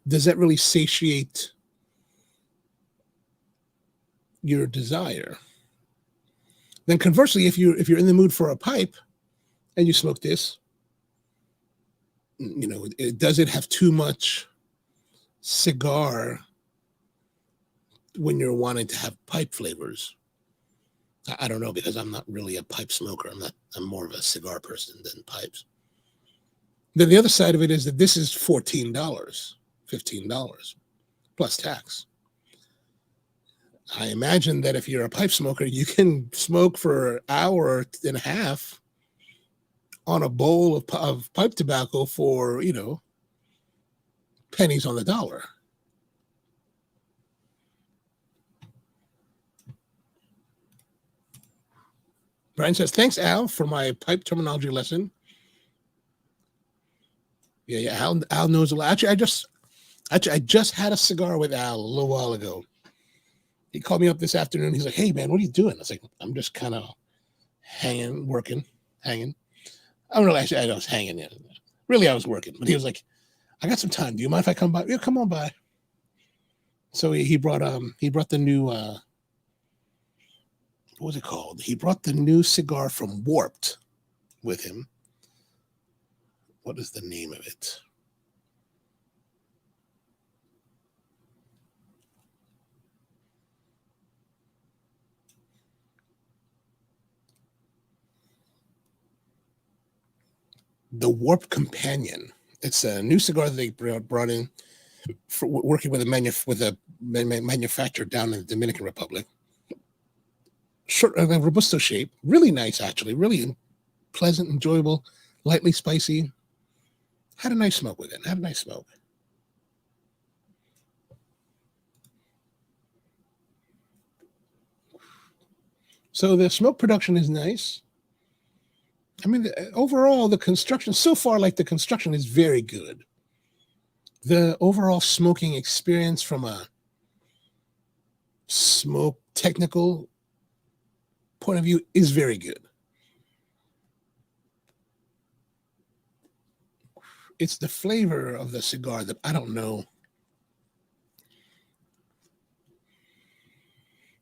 Does that really satiate your desire? Then conversely, if you're in the mood for a pipe and you smoke this, does it have too much cigar when you're wanting to have pipe flavors? I don't know, because I'm not really a pipe smoker. I'm more of a cigar person than pipes. Then the other side of it is that this is $14, $15 plus tax. I imagine that if you're a pipe smoker, you can smoke for an hour and a half on a bowl of pipe tobacco for, pennies on the dollar. Brian says, thanks, Al, for my pipe terminology lesson. Yeah, Al knows a lot. Actually, I just had a cigar with Al a little while ago. He called me up this afternoon. He's like, hey, man, what are you doing? I was like, I'm just kind of hanging. I don't know. Actually, I was hanging. Yeah. Really, I was working. But he was like, I got some time. Do you mind if I come by? Yeah, come on by. So he brought the new, what was it called? He brought the new cigar from Warped with him. What is the name of it? The Warp Companion. It's a new cigar that they brought in for working with a manufacturer down in the Dominican Republic. Short, a robusto shape, really nice, actually, really pleasant, enjoyable, lightly spicy. Had a nice smoke with it. So the smoke production is nice. I mean, overall, the construction so far, the construction is very good. The overall smoking experience from a smoke technical point of view is very good. It's the flavor of the cigar that I don't know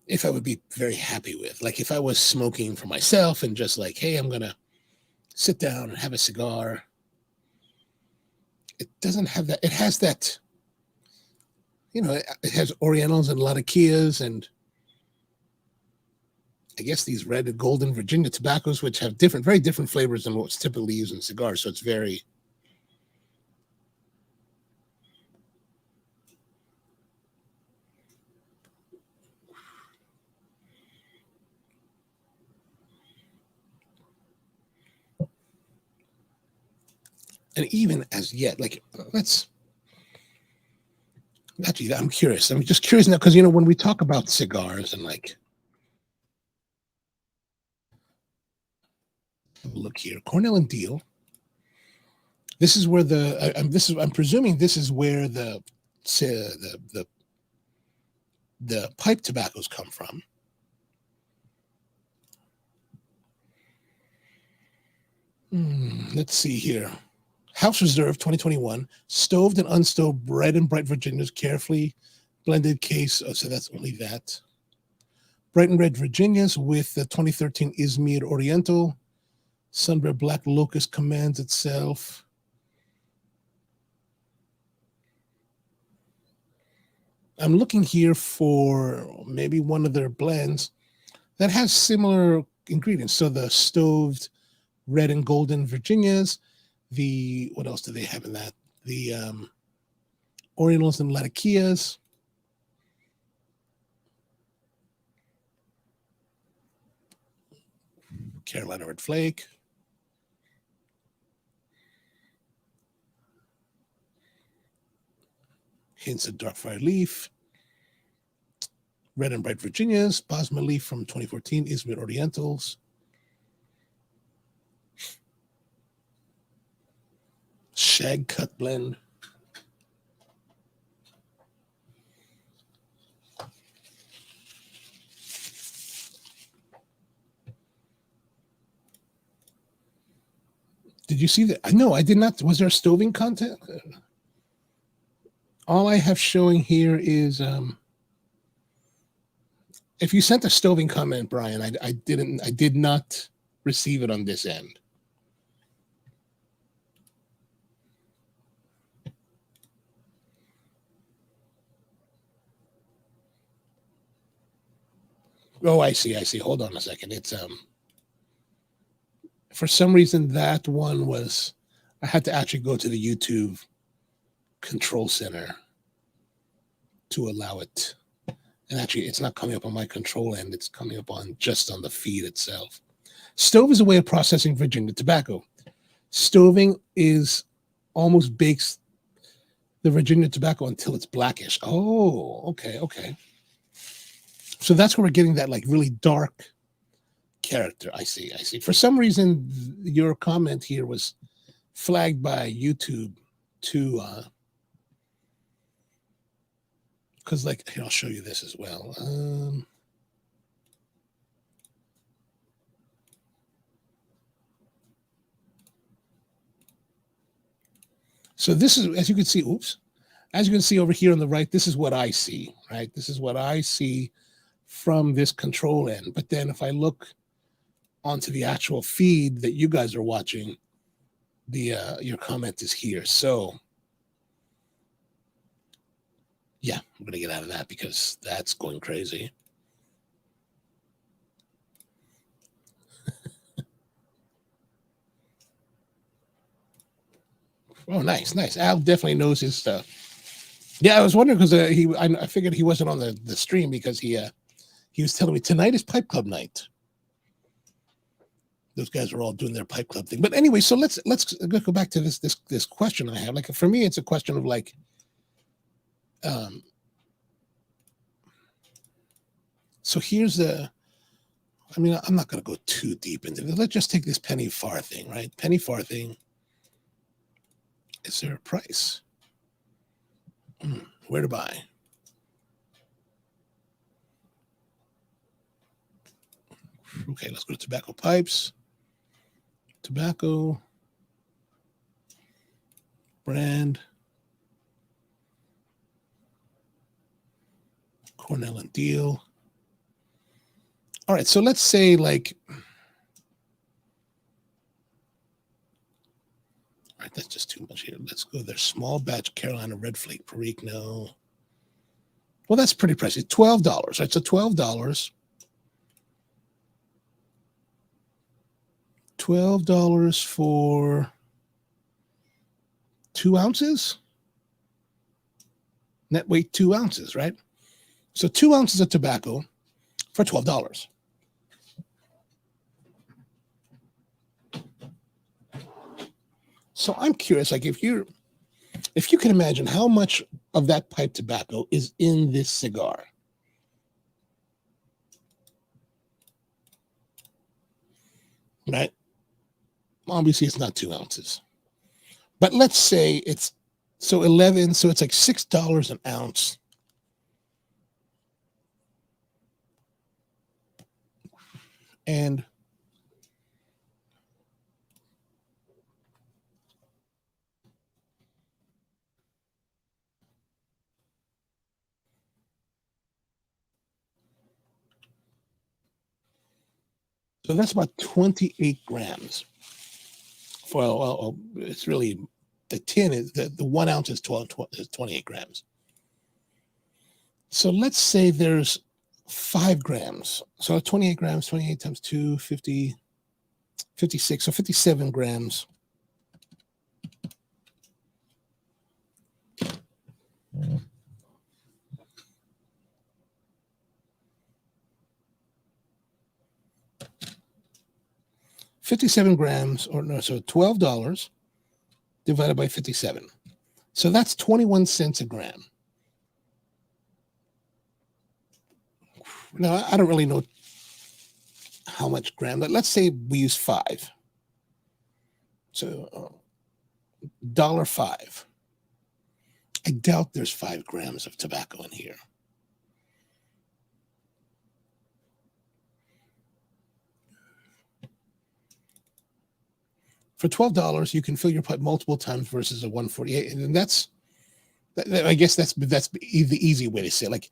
if I would be very happy with. Like if I was smoking for myself and just like, hey, I'm going to sit down and have a cigar. It doesn't have that. It has that, it has Orientals and Latakias and I guess these red and golden Virginia tobaccos, which have very different flavors than what's typically used in cigars. So it's very, and even as yet, actually, I'm curious. I'm just curious now because, when we talk about cigars and look here, Cornell and Deal. This is where I'm presuming this is where the pipe tobaccos come from. Let's see here. House Reserve 2021, stoved and unstoved red and bright Virginias, carefully blended case. Oh, so that's only that. Bright and red Virginias with the 2013 Izmir Oriental. Sunbread Black Locust commands itself. I'm looking here for maybe one of their blends that has similar ingredients. So the stoved red and golden Virginias, what else do they have in that? the Orientals and Latakias. Carolina Red Flake. Hints of Dark Fire Leaf. Red and Bright Virginias. Bosma Leaf from 2014. Izmir Orientals. Shag Cut Blend. Did you see that? No, I did not. Was there stoving content? All I have showing here is if you sent a stoving comment, Brian, I did not receive it on this end. Oh, I see. Hold on a second. It's for some reason that one was, I had to actually go to the YouTube control center to allow it. And actually, it's not coming up on my control end. It's coming up on just on the feed itself. Stove is a way of processing Virginia tobacco. Stoving is almost bakes the Virginia tobacco until it's blackish. Oh, okay. So that's where we're getting that like really dark character. I see. For some reason, your comment here was flagged by YouTube to because like here, I'll show you this as well. So this is, as you can see, as you can see over here on the right, this is what I see, right? This is what I see from this control end. But then if I look onto the actual feed that you guys are watching, the your comment is here. So yeah, I'm gonna get out of that because that's going crazy. Oh, nice. Al definitely knows his stuff. Yeah, I was wondering because I figured he wasn't on the stream because he was telling me tonight is Pipe Club night. Those guys are all doing their Pipe Club thing. But anyway, so let's go back to this question I have. Like for me, it's a question of like, so here's I mean, I'm not going to go too deep into it. Let's just take this penny far thing, right? Penny far thing. Is there a price? Where to buy? Okay, let's go to tobacco pipes. Tobacco. Brand. Cornell and Deal. All right, so let's say like, all right, that's just too much here. Let's go there. Small batch Carolina Red Flake Perique. No. Well, that's pretty pricey. $12, right? So $12. $12 for 2 ounces. Net weight 2 ounces, right? So 2 ounces of tobacco for $12. So I'm curious, like if you can imagine how much of that pipe tobacco is in this cigar. Right? Obviously, it's not 2 ounces. But let's say it's so 11, so it's like $6 an ounce. And so that's about 28 grams. Well, it's really the tin is the 1 ounce is 28 grams. So let's say there's 5 grams. So 28 grams, 28 times 2, 50, 56. So 57 grams 57 grams, or no, so $12 divided by 57. So that's 21 cents a gram. Now, I don't really know how much gram, but let's say we use 5. So $1.05. I doubt there's 5 grams of tobacco in here. For $12, you can fill your pipe multiple times versus a 148, and that's, I guess that's the easy way to say it. Like,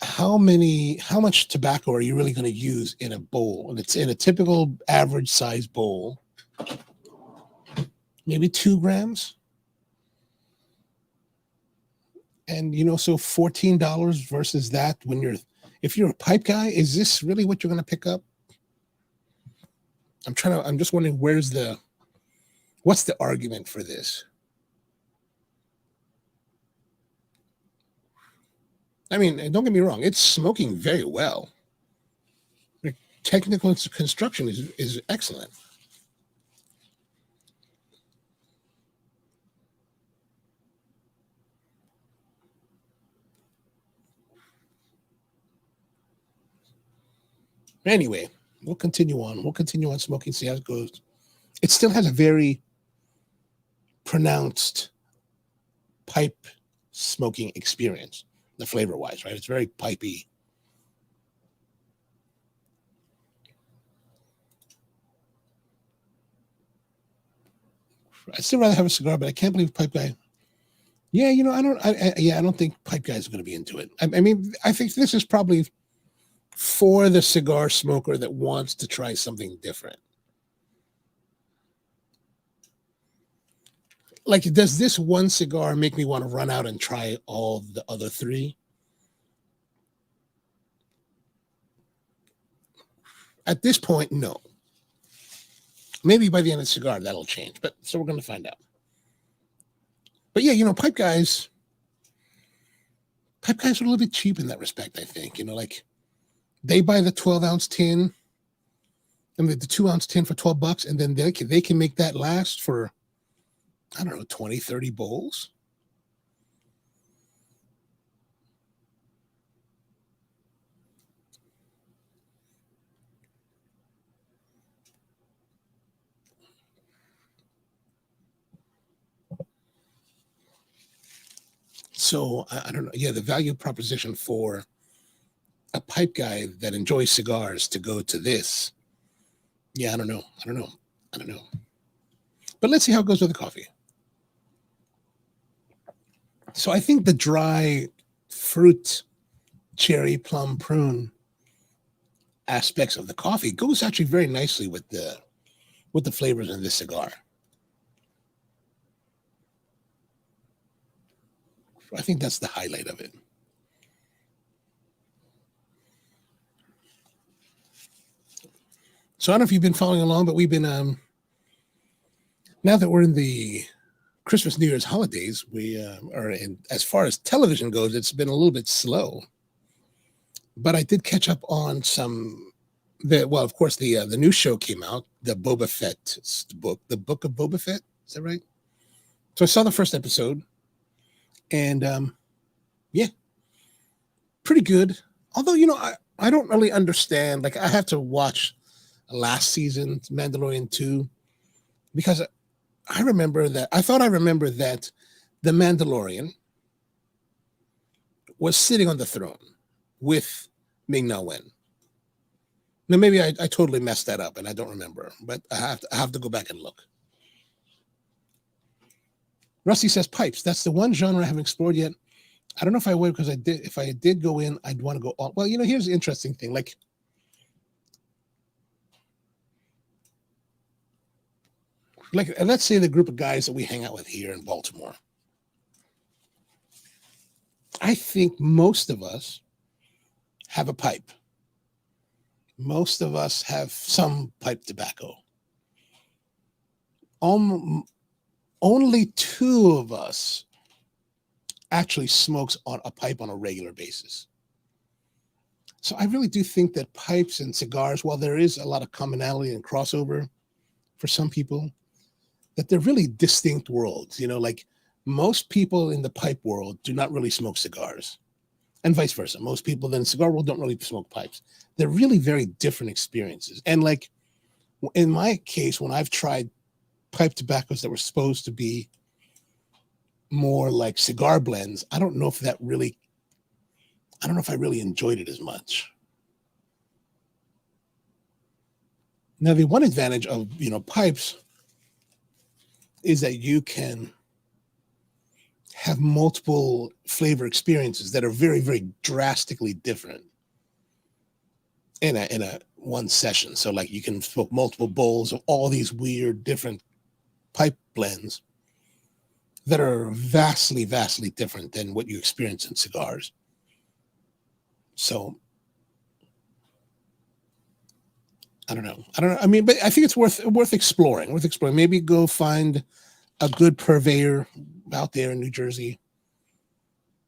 how much tobacco are you really going to use in a bowl? And it's in a typical average size bowl, maybe 2 grams. And so $14 versus that, if you're a pipe guy, is this really what you're going to pick up? I'm just wondering what's the argument for this? I mean, don't get me wrong, it's smoking very well. The technical construction is excellent. Anyway, we'll continue on. We'll continue on smoking, see how it goes. It still has a very pronounced pipe smoking experience, the flavor-wise, right? It's very pipey. I'd still rather have a cigar, but I can't believe Pipe Guy. Yeah, I don't think Pipe Guy is going to be into it. I mean, I think this is probably for the cigar smoker that wants to try something different. Like, does this one cigar make me want to run out and try all the other 3? At this point, no. Maybe by the end of the cigar, that'll change. But so we're going to find out. But yeah, Pipe Guys are a little bit cheap in that respect, I think. Like, they buy the 12-ounce tin and the 2-ounce tin for $12, and then they can make that last for, I don't know, 20, 30 bowls. So I don't know. Yeah, the value proposition for a pipe guy that enjoys cigars to go to this. Yeah, I don't know. But let's see how it goes with the coffee. So I think the dry fruit, cherry, plum, prune aspects of the coffee goes actually very nicely with the flavors in this cigar. I think that's the highlight of it. So I don't know if you've been following along, but we've been now that we're in the Christmas, New Year's holidays, we are in, as far as television goes, it's been a little bit slow. But I did catch up on of course, the new show came out, the Boba Fett book, the Book of Boba Fett. Is that right? So I saw the first episode, and yeah, pretty good. Although, I don't really understand. Like, I have to watch last season's Mandalorian 2 because I remember that the Mandalorian was sitting on the throne with Ming-Na Wen. Now, maybe I totally messed that up and I don't remember, but I have to go back and look. Rusty says pipes. That's the one genre I haven't explored yet. I don't know if I would, because if I did go in, I'd want to go all. Well, here's the interesting thing. Like let's say the group of guys that we hang out with here in Baltimore. I think most of us have a pipe. Most of us have some pipe tobacco. Only 2 of us actually smokes on a pipe on a regular basis. So I really do think that pipes and cigars, while there is a lot of commonality and crossover for some people, that they're really distinct worlds. Like most people in the pipe world do not really smoke cigars, and vice versa. Most people in the cigar world don't really smoke pipes. They're really very different experiences. And like in my case, when I've tried pipe tobaccos that were supposed to be more like cigar blends, I don't know if I really enjoyed it as much. Now, the one advantage of, pipes is that you can have multiple flavor experiences that are very, very drastically different in a one session. So like you can smoke multiple bowls of all these weird different pipe blends that are vastly, vastly different than what you experience in cigars. So I don't know. I mean, but I think it's worth exploring. Maybe go find a good purveyor out there in New Jersey.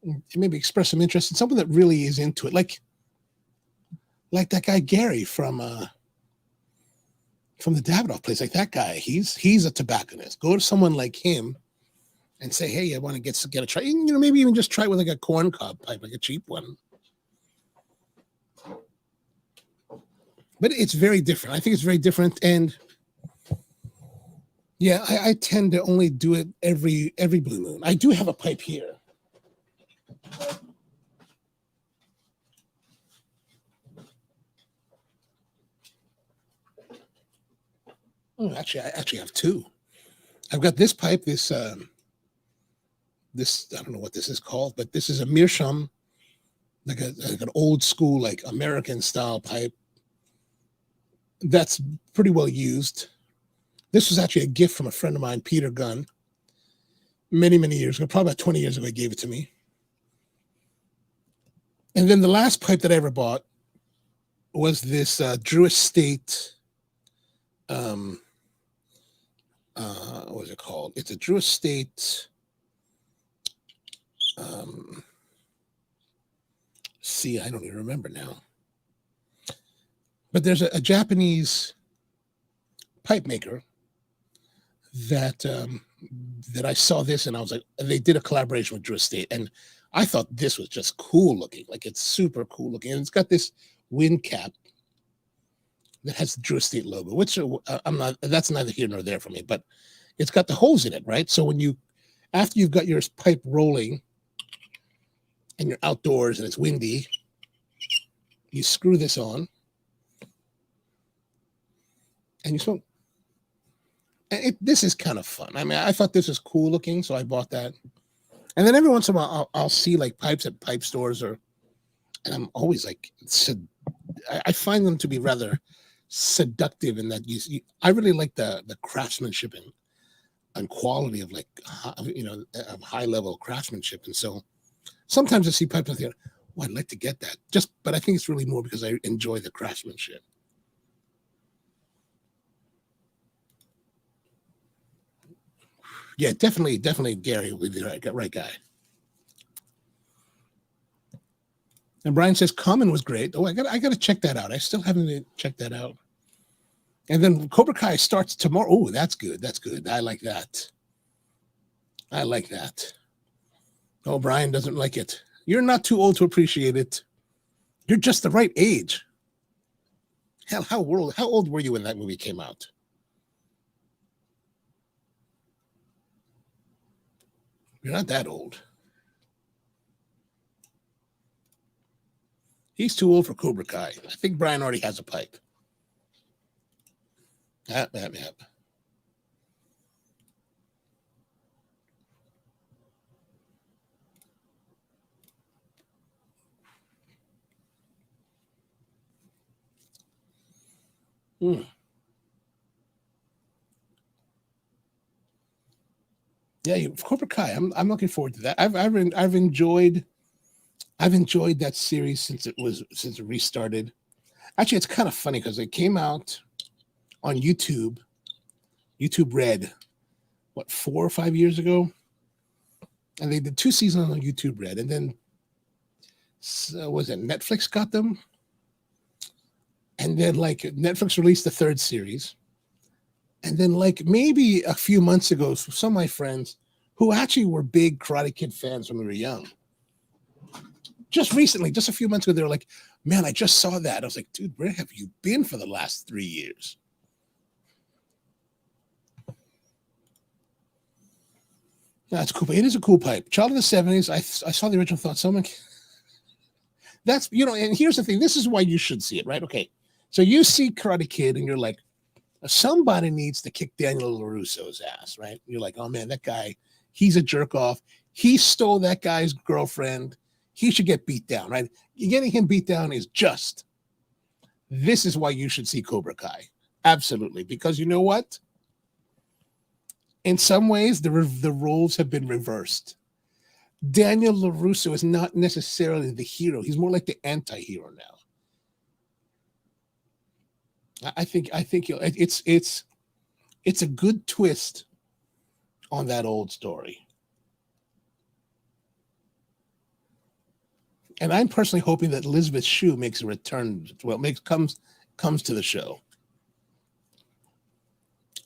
And maybe express some interest in someone that really is into it, like that guy Gary from the Davidoff place. Like that guy, he's a tobacconist. Go to someone like him and say, hey, I want to get a try. Maybe even just try it with like a corn cob pipe, like a cheap one. But it's very different. I think it's very different. And yeah, I tend to only do it every blue moon. I do have a pipe here. Oh, actually, I actually have two. I've got this pipe, this I don't know what this is called, but this is a meerschaum, like an old school, like American style pipe. That's pretty well used. This was actually a gift from a friend of mine, Peter Gunn, many, many years ago, probably about 20 years ago, he gave it to me. And then the last pipe that I ever bought was this Drew Estate, what was it called? It's a Drew Estate, I don't even remember now. But there's a Japanese pipe maker that I saw this, and I was like, they did a collaboration with Drew Estate, and I thought this was just cool looking. Like it's super cool looking, and it's got this wind cap that has the Drew Estate logo, which that's neither here nor there for me, but it's got the holes in it, right? So after you've got your pipe rolling and you're outdoors and it's windy, you screw this on and you smoke. This is kind of fun. I mean, I thought this was cool looking, so I bought that. And then every once in a while, I'll see like pipes at pipe stores, and I'm always like, I find them to be rather seductive in that I really like the craftsmanship and quality of of high level craftsmanship. And so sometimes I see pipes out there, oh, I'd like to get that. But I think it's really more because I enjoy the craftsmanship. Yeah, definitely Gary will be the right guy. And Brian says Common was great. Oh, I got to check that out. I still haven't checked that out. And then Cobra Kai starts tomorrow. Oh, that's good. That's good. I like that. Oh, Brian doesn't like it. You're not too old to appreciate it. You're just the right age. Hell, how old were you when that movie came out? You're not that old. He's too old for Cobra Kai. I think Brian already has a pipe. Yep. Yeah, Cobra Kai. I'm looking forward to that. I've enjoyed that series since it restarted. Actually, it's kind of funny because it came out on YouTube Red, 4 or 5 years ago, and they did 2 seasons on YouTube Red, and then was it Netflix got them, And then like Netflix released the third series. And then like maybe a few months ago, some of my friends who actually were big Karate Kid fans when we were young, just recently, just a few months ago, they were like, man, I just saw that. I was like, dude, where have you been for the last 3 years? That's cool. It is a cool pipe. Child of the 70s. I saw the original, thought someone, that's, you know, and here's the thing. This is why you should see it, right? Okay. So you see Karate Kid and you're like, somebody needs to kick Daniel LaRusso's ass, right? You're like, oh man, that guy, he's a jerk off. He stole that guy's girlfriend. He should get beat down, right? Getting him beat down is just. This is why you should see Cobra Kai. Absolutely. Because you know what? In some ways, the roles have been reversed. Daniel LaRusso is not necessarily the hero. He's more like the anti-hero now. I think it's a good twist on that old story. And I'm personally hoping that Elizabeth Shue makes a return. Well, comes to the show.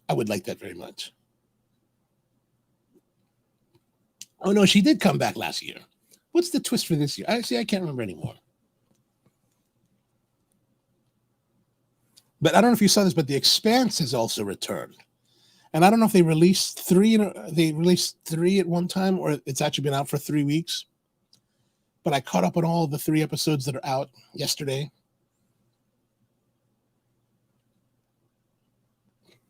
I would like that very much. Oh no, she did come back last year. What's the twist for this year? I can't remember anymore. But I don't know if you saw this, but the Expanse has also returned. And I don't know if they released three at one time, or it's actually been out for 3 weeks. But I caught up on all the 3 episodes that are out yesterday.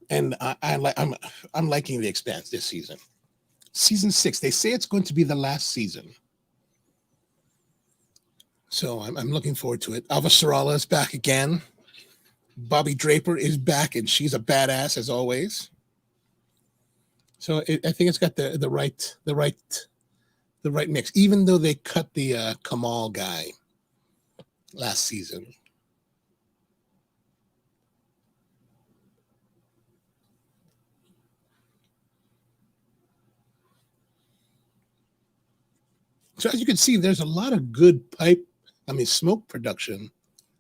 And I'm liking the Expanse this season. Season 6. They say it's going to be the last season. So I'm looking forward to it. Alva Serrala is back again. Bobby Draper is back, and she's a badass as always. So I think it's got the right mix, even though they cut the Kamal guy last season. So as you can see, there's a lot of good smoke production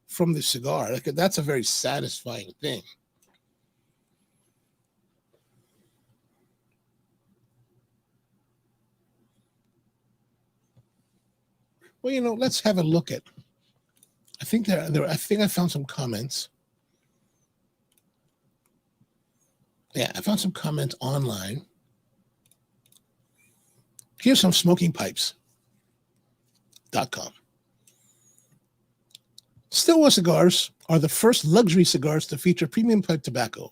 from the cigar. Like, that's a very satisfying thing. Well, you know, let's have a look at. I think I found some comments. Yeah, I found some comments online. Here's some smokingpipes.com. Stillwell cigars are the first luxury cigars to feature premium pipe tobacco,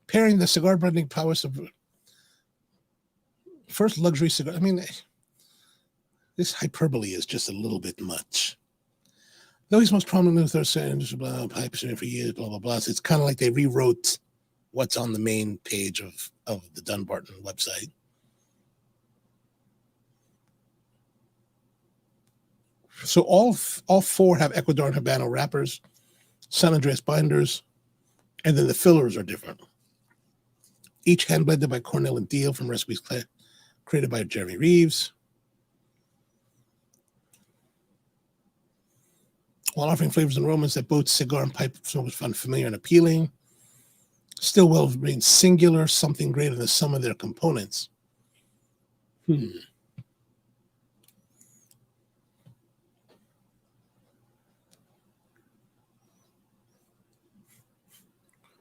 pairing the cigar branding prowess of first luxury cigar. I mean, this hyperbole is just a little bit much. Though he's most prominent with their saying, blah, pipes for years, blah, blah, blah. So it's kind of like they rewrote what's on the main page of the Dunbarton website. So all 4 have Ecuador and Havana wrappers, San Andreas binders, and then the fillers are different. Each hand blended by Cornell and Deal from recipes created by Jeremy Reeves. While offering flavors and aromas that both cigar and pipe smokers find familiar and appealing, Stillwell remains singular, something greater than the sum of their components.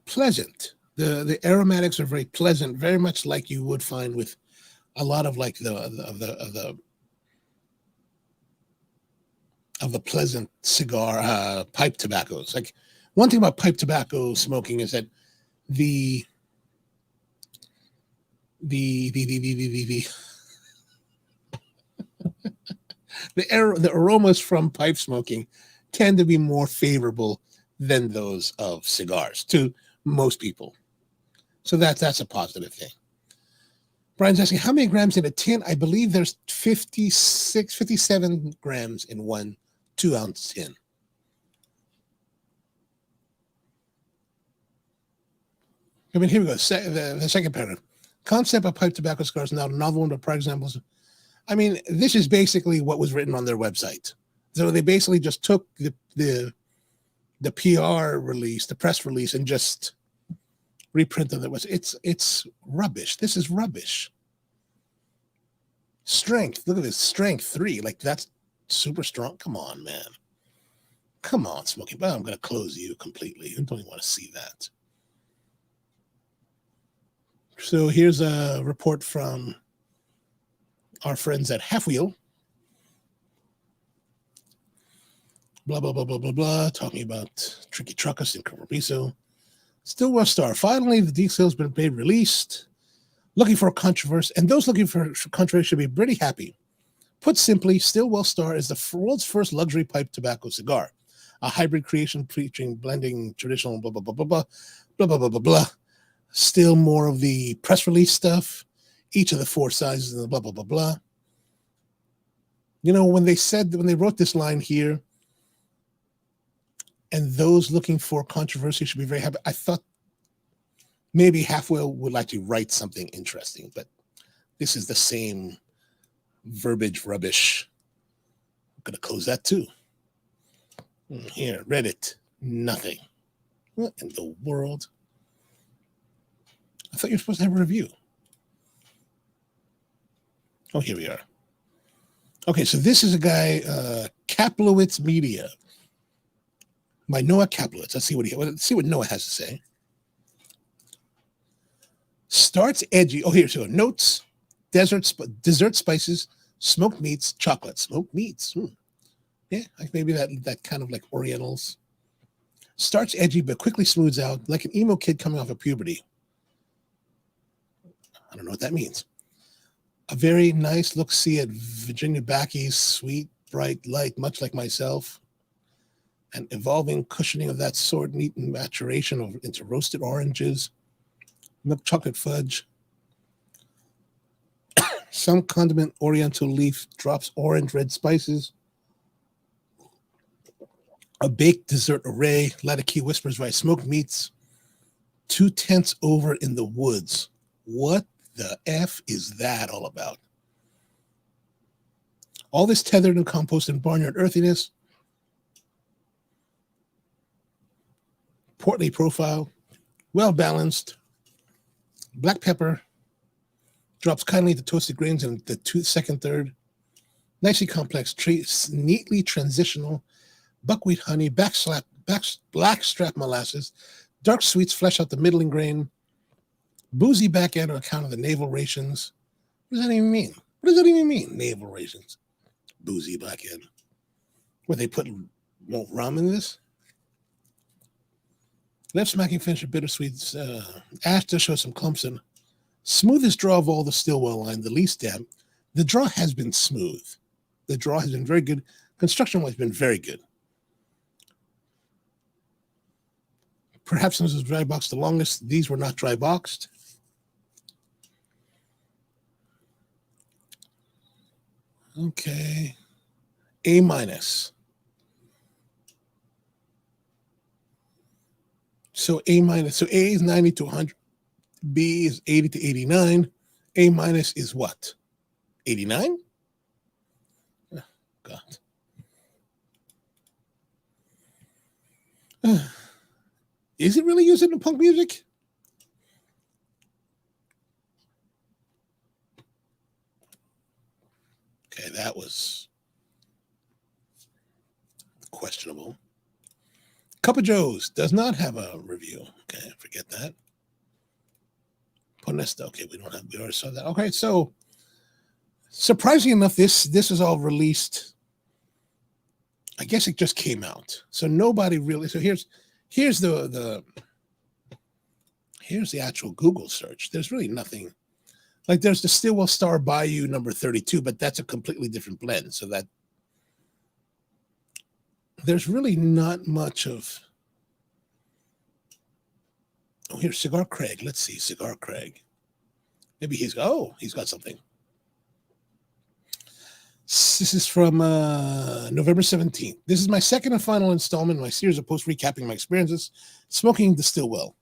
Pleasant. The aromatics are very pleasant, very much like you would find with a lot of like the pleasant cigar pipe tobaccos. Like, one thing about pipe tobacco smoking is that the aromas from pipe smoking tend to be more favorable than those of cigars to most people. So that's a positive thing. Brian's asking, how many grams in a tin? I believe there's 57 grams in one 2-ounce tin. I mean, here we go. The second paragraph. Concept of pipe tobacco cigars now novel one, but prior examples. I mean, this is basically what was written on their website. So they basically just took the the PR release, the press release, and just reprint of it. It's rubbish. This is rubbish. Strength. Look at this. Strength 3. Like, that's super strong. Come on, man. Come on, Smokey. But I'm going to close you completely. I don't even want to see that. So here's a report from our friends at Half Wheel. Blah, blah, blah, blah, blah, blah. Talking about Tricky Truckers and Compromiso. Stillwell Star. Finally, the details have been released. Looking for a controversy. And those looking for controversy should be pretty happy. Put simply, Stillwell Star is the world's first luxury pipe tobacco cigar. A hybrid creation featuring blending traditional blah, blah, blah, blah, blah, blah, blah, blah, blah, blah. Still more of the press release stuff. Each of the 4 sizes and the blah, blah, blah, blah. You know, when they wrote this line here, and those looking for controversy should be very happy, I thought maybe Halfwell would like to write something interesting, but this is the same verbiage rubbish. I'm going to close that too. Here, Reddit, nothing. What in the world? I thought you were supposed to have a review. Oh, here we are. Okay, so this is a guy, Kaplowitz Media, by Noah Kaplowitz. Let's see what Noah has to say. Starts edgy. Oh, here, so notes, dessert spices, smoked meats, chocolate. Smoked meats. Yeah, like maybe that kind of like Orientals. Starts edgy, but quickly smooths out like an emo kid coming off of puberty. I don't know what that means. A very nice look-see at Virginia Backey's sweet, bright light, much like myself. An evolving cushioning of that sort, neat and maturation into roasted oranges, milk chocolate fudge. Some condiment oriental leaf drops orange red spices. A baked dessert array, Lattakey whispers by smoked meats. 2 tents over in the woods. What the F is that all about? All this tethered and compost and barnyard earthiness. Portly profile, well balanced. Black pepper drops kindly the toasted grains in the second third. Nicely complex, neatly transitional. Buckwheat honey, blackstrap molasses. Dark sweets flesh out the middling grain. Boozy back end on account of the navel rations. What does that even mean? What does that even mean, navel rations? Boozy back end. Where they put rum in this? Left smacking finish of bittersweets. Ash does show some clumps in. Smoothest draw of all the Stillwell line, the least damp. The draw has been smooth. The draw has been very good. Construction-wise, been very good. Perhaps this was dry boxed the longest. These were not dry boxed. Okay. A minus. So A minus. So A is 90 to 100. B is 80 to 89. A minus is what? 89? Oh, God. Is it really used in punk music? Okay, that was questionable. Cup of Joe's does not have a review. Okay, forget that. Bunista. Okay, we already saw that. Okay, so surprisingly enough, this is all released. I guess it just came out. So nobody really. So here's the actual Google search. There's really nothing. Like there's the Stillwell Star Bayou number 32, but that's a completely different blend. So that there's really not much of. Oh, here's Cigar Craig. Let's see, Cigar Craig. Maybe he's got something. This is from November 17th. This is my second and final installment in my series of posts recapping my experiences smoking the Stillwell.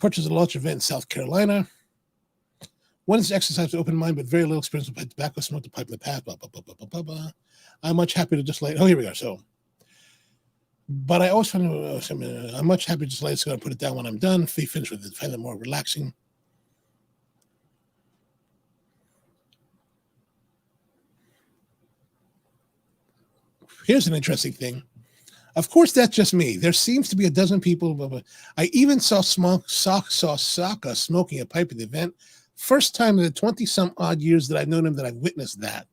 Purchased a launch event in South Carolina. One is exercise with open mind, but very little experience with tobacco, smoked the pipe in the past. Blah, blah, blah, blah, blah, blah, blah. I'm much happy to just like. Oh, here we are. So But I always find I'm much happier just let it go and put it down when I'm done. Finish with it, find it more relaxing. Here's an interesting thing. Of course, that's just me. There seems to be a dozen people. I even saw Saka smoking a pipe at the event. First time in the 20-some odd years that I've known him that I've witnessed that.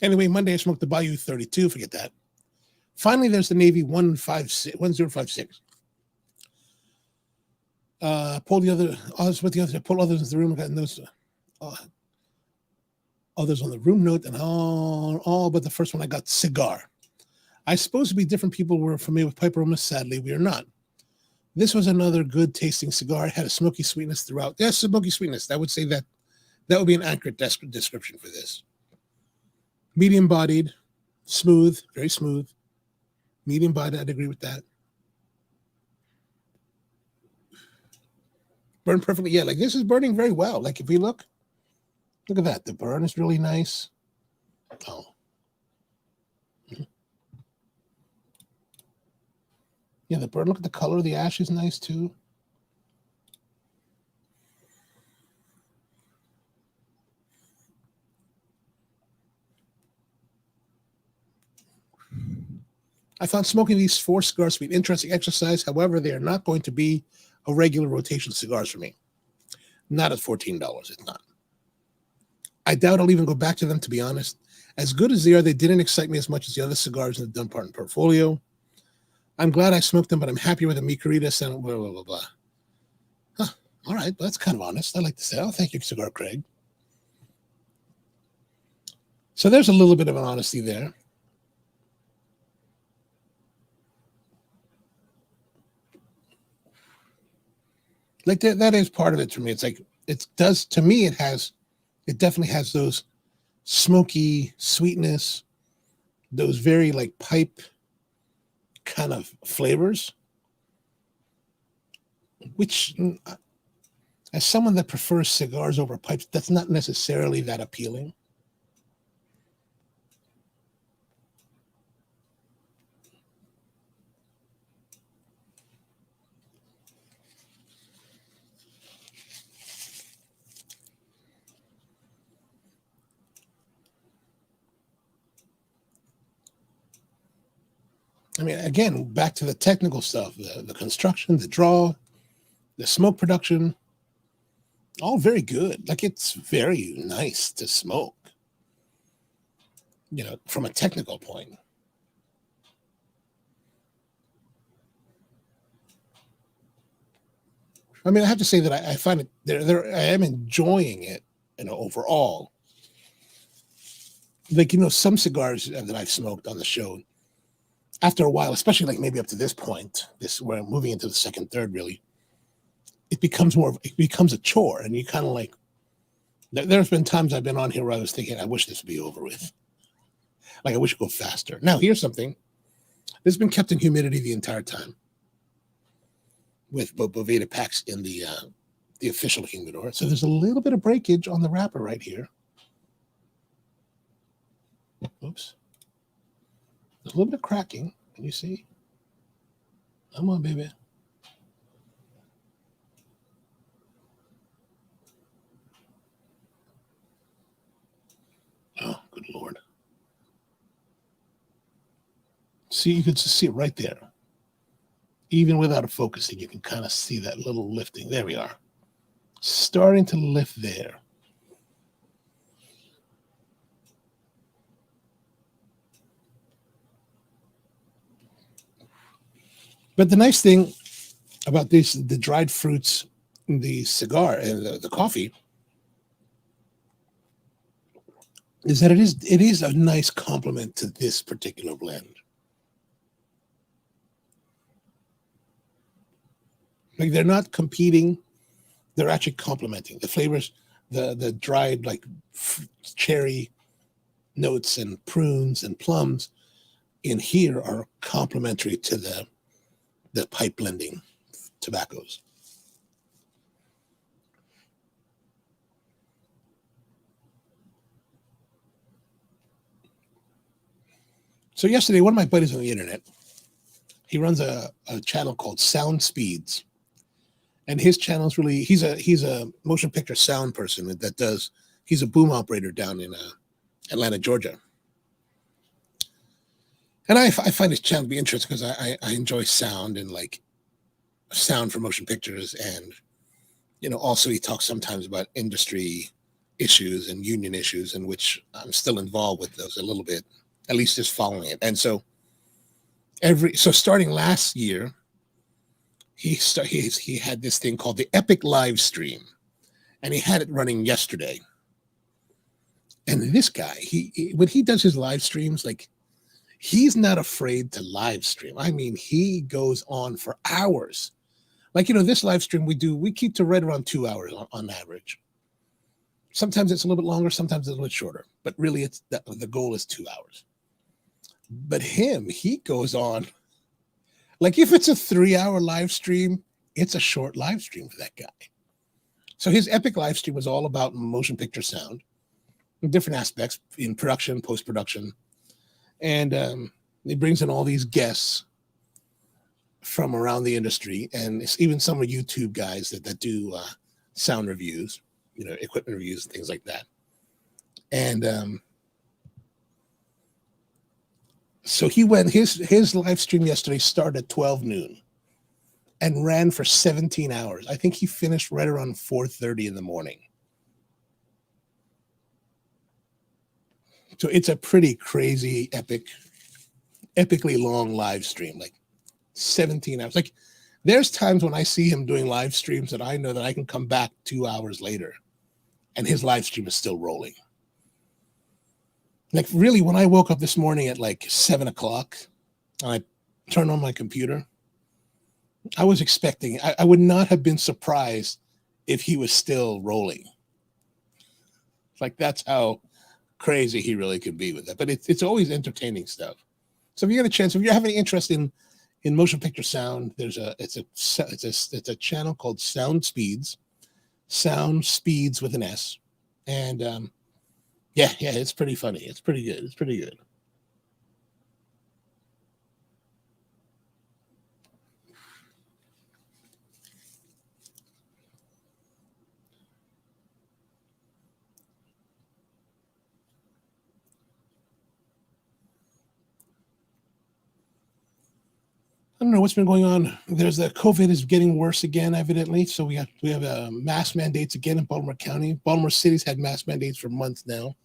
Anyway, Monday I smoked the Bayou 32. Forget that. Finally, there's the Navy 1056. Pulled the other. I was with the other. Pulled others into the room. Got those. Others on the room note, and all but the first one I got Cigar. I suppose to be different people were familiar with pipe aromas. Sadly, we are not. This was another good tasting cigar. It had a smoky sweetness throughout. Yes, smoky sweetness. I would say that would be an accurate description for this. Medium bodied, smooth, very smooth. Medium bodied, I'd agree with that. Burned perfectly. Yeah, like this is burning very well. Like if we look at that. The burn is really nice. Oh. Yeah, the burn, look at the color of the ash is nice too. I found smoking these 4 cigars to be an interesting exercise. However, they are not going to be a regular rotation cigars for me. Not at $14. It's not. I doubt I'll even go back to them, to be honest. As good as they are, they didn't excite me as much as the other cigars in the Dunbarton portfolio. I'm glad I smoked them, but I'm happier with the Micaritas and blah, blah, blah, blah. Huh. All right, well, that's kind of honest. I like to say, oh, thank you, Cigar Craig. So there's a little bit of an honesty there. Like that is part of it for me. It's like, it does, to me, it definitely has those smoky sweetness, those very like pipe kind of flavors, which as someone that prefers cigars over pipes, that's not necessarily that appealing. I mean, again, back to the technical stuff, the construction, the draw, the smoke production, all very good. Like it's very nice to smoke, from a technical point. I mean, I have to say that I find it I am enjoying it, overall. Like, some cigars that I've smoked on the show, after a while, especially like maybe up to this point, where I'm moving into the second, third, really, it becomes a chore. And you kind of like, there's been times I've been on here where I was thinking, I wish this would be over with. Like, I wish it would go faster. Now, here's something. This has been kept in humidity the entire time with Vida packs in the official humidor. So there's a little bit of breakage on the wrapper right here. Oops. There's a little bit of cracking. Can you see? Come on, baby. Oh, good Lord. See, you can just see it right there. Even without it focusing, you can kind of see that little lifting. There we are. Starting to lift there. But the nice thing about the dried fruits, the cigar, and the coffee, is that it is a nice complement to this particular blend. Like they're not competing; they're actually complementing the flavors. The dried like cherry notes and prunes and plums in here are complementary to the pipe blending tobaccos. So yesterday, one of my buddies on the internet, he runs a channel called Sound Speeds. And his channel is really, he's a motion picture sound person that does, he's a boom operator down in Atlanta, Georgia. And I find his channel to be interesting because I enjoy sound and like sound for motion pictures. And, also he talks sometimes about industry issues and union issues, in which I'm still involved with those a little bit, at least just following it. And so starting last year, he had this thing called the Epic Live Stream, and he had it running yesterday. And this guy, when he does his live streams, like, he's not afraid to live stream. I mean, he goes on for hours. Like, this live stream we keep to right around 2 hours on average. Sometimes it's a little bit longer, sometimes it's a little bit shorter, but really the goal is 2 hours. But he goes on, like, if it's a 3-hour live stream, it's a short live stream for that guy. So his Epic live stream was all about motion picture sound, different aspects in production, post-production. And he brings in all these guests from around the industry, and it's even some of YouTube guys that do sound reviews, equipment reviews and things like that. And so he went, his live stream yesterday started at 12 noon and ran for 17 hours. I think he finished right around 4:30 in the morning. So it's a pretty crazy, epically long live stream, like 17 hours. Like, there's times when I see him doing live streams that I know that I can come back 2 hours later and his live stream is still rolling. Like, really, when I woke up this morning at like 7 o'clock and I turned on my computer, I was expecting, I would not have been surprised if he was still rolling. Like, that's how crazy he really could be with that. But it's always entertaining stuff. So if you get a chance, if you have any interest in motion picture sound, it's a channel called Sound Speeds with an S. And yeah, it's pretty funny. It's pretty good. I don't know what's been going on. There's the COVID is getting worse again, evidently. So we have mask mandates again in Baltimore County. Baltimore City's had mask mandates for months now.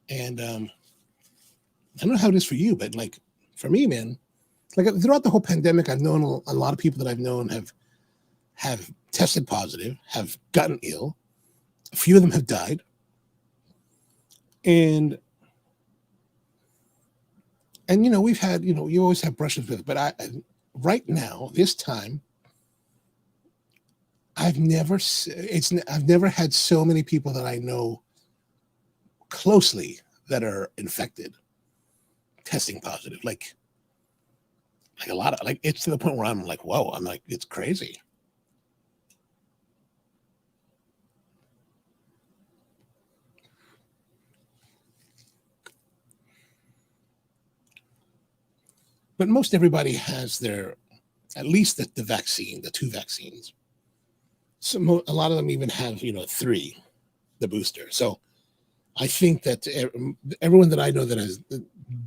And I don't know how it is for you, but like, for me, man, like, throughout the whole pandemic, I've known a lot of people that I've known have tested positive, have gotten ill. A few of them have died. And we've had, you always have brushes with it, but right now, this time, I've never had so many people that I know closely that are infected testing positive. Like a lot of, like, it's to the point where I'm like, whoa, I'm like, it's crazy. But most everybody has at least the vaccine, the 2 vaccines. So a lot of them even have, 3, the booster. So I think that everyone that I know that has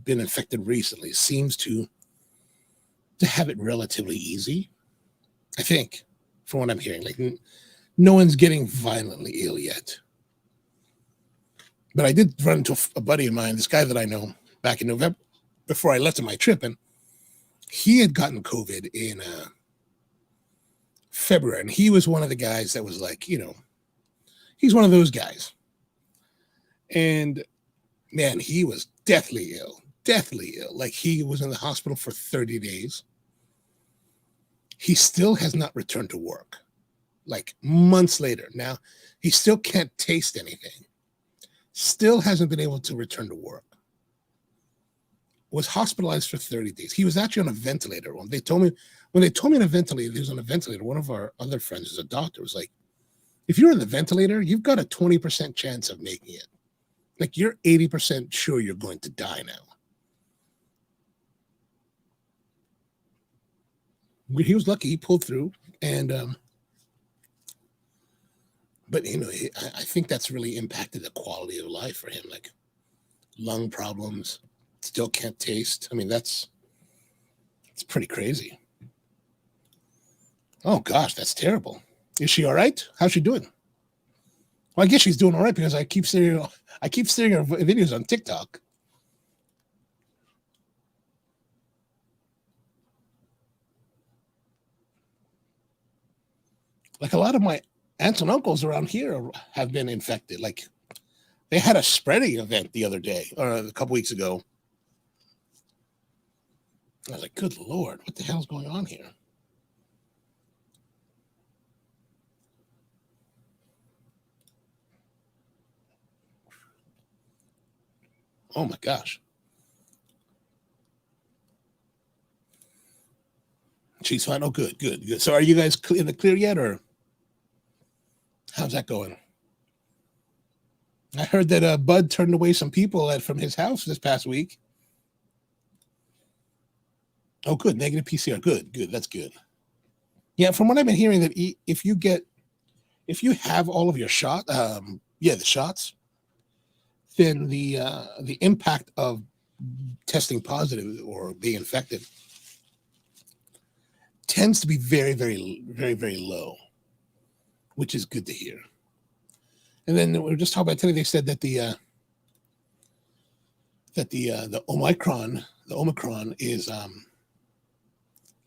been infected recently seems to have it relatively easy. I think, from what I'm hearing, like, no one's getting violently ill yet. But I did run into a buddy of mine, this guy that I know, back in November, before I left on my trip, and he had gotten COVID in February, and he was one of the guys that was like, he's one of those guys. And man, he was deathly ill. Like, he was in the hospital for 30 days. He still has not returned to work, like, months later. Now, he still can't taste anything. Still hasn't been able to return to work. Was hospitalized for 30 days. He was actually on a ventilator. When they told me on a ventilator, he was on a ventilator, one of our other friends who's a doctor was like, if you're on the ventilator, you've got a 20% chance of making it. Like, you're 80% sure you're going to die now. he was lucky. He pulled through, and but I think that's really impacted the quality of life for him. Like lung problems, still can't taste. I mean, it's pretty crazy. Oh gosh, that's terrible. Is she all right? How's she doing? Well, I guess she's doing all right because I keep seeing her videos on TikTok. Like a lot of my aunts and uncles around here have been infected. Like they had a spreading event the other day or a couple weeks ago. I was like, good Lord, what the hell's going on here? Oh my gosh. She's fine. Oh, good, good, good. So are you guys in the clear yet, or how's that going? I heard that Bud turned away some people from his house this past week. Oh, good. Negative PCR. Good, good. That's good. Yeah, from what I've been hearing, that if you have all of your the shots, then the impact of testing positive or being infected tends to be very, very, very, very low, which is good to hear. And then we were just talking about today. They said that the Omicron is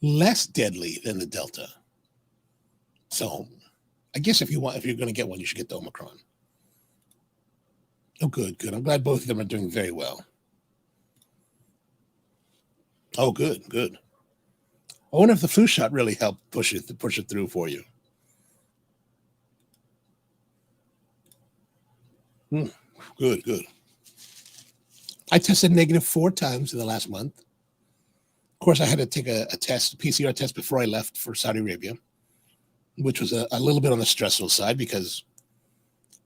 less deadly than the Delta. So, I guess if you're going to get one, you should get the Omicron. Oh, good, good. I'm glad both of them are doing very well. Oh, good, good. I wonder if the flu shot really helped push it through for you. Good, good. I tested negative 4 times in the last month. Of course, I had to take a PCR test before I left for Saudi Arabia, which was a little bit on the stressful side because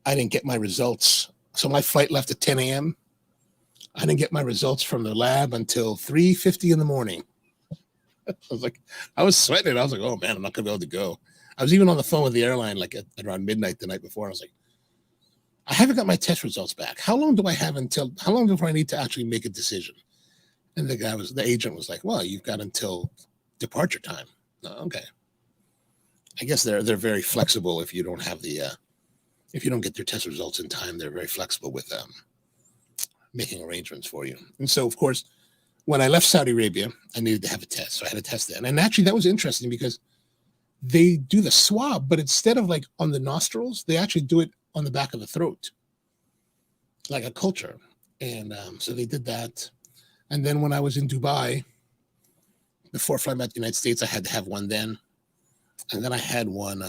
I didn't get my results. So my flight left at 10 a.m. I didn't get my results from the lab until 3:50 in the morning. I was sweating. I was like, oh man, I'm not gonna be able to go. I was even on the phone with the airline like at around midnight the night before. I was like, I haven't got my test results back. How long before I need to actually make a decision? And the agent was like, well, you've got until departure time. Okay. I guess they're very flexible if you don't have if you don't get your test results in time, they're very flexible with making arrangements for you. And so, of course, when I left Saudi Arabia, I needed to have a test. So I had a test then. And actually, that was interesting because they do the swab, but instead of like on the nostrils, they actually do it on the back of the throat, like a culture. And so they did that. And then when I was in Dubai, before flying back to the United States, I had to have one then. And then I had one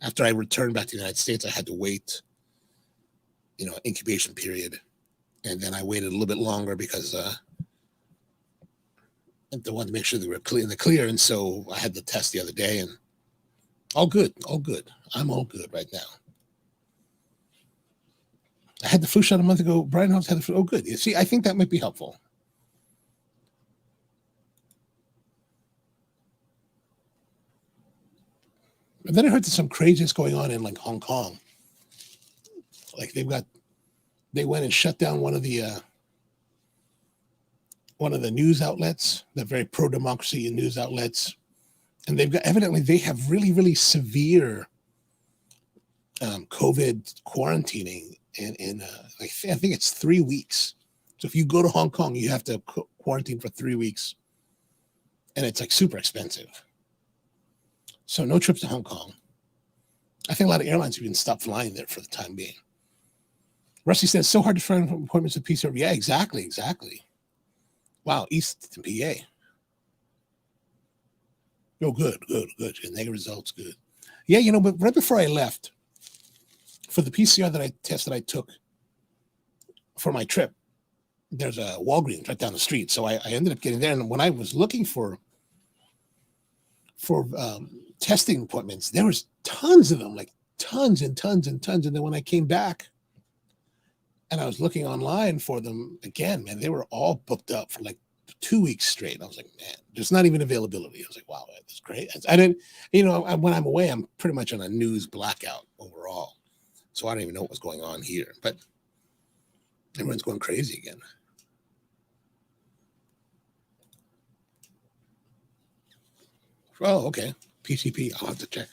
after I returned back to the United States. I had to wait, incubation period. And then I waited a little bit longer because they wanted to make sure they were in the clear. And so I had the test the other day and all good, all good. I'm all good right now. I had the flu shot a month ago. Brian Hobbs had the flu. Oh, good. You see, I think that might be helpful. And then I heard that some craziness going on in like Hong Kong. Like they went and shut down one of the news outlets, the very pro-democracy news outlets. And they have really, really severe COVID quarantining in I think it's 3 weeks. So if you go to Hong Kong, you have to quarantine for 3 weeks. And it's like super expensive. So no trips to Hong Kong. I think a lot of airlines have even stopped flying there for the time being. Rusty said it's so hard to find appointments with PCR. Yeah, exactly. Wow, East PA. Oh, good. Negative results, good. Yeah, but right before I left, for the PCR test that I took for my trip, there's a Walgreens right down the street. So I ended up getting there. And when I was looking for testing appointments, there was tons of them, like tons and tons and tons. And then when I came back and I was looking online for them again, man, they were all booked up for like 2 weeks straight. I was like, man, there's not even availability. I was like, wow, that's great. I didn't, when I'm away, I'm pretty much on a news blackout overall. So I don't even know what was going on here, but everyone's going crazy again. Oh, okay. PCP. I'll have to check.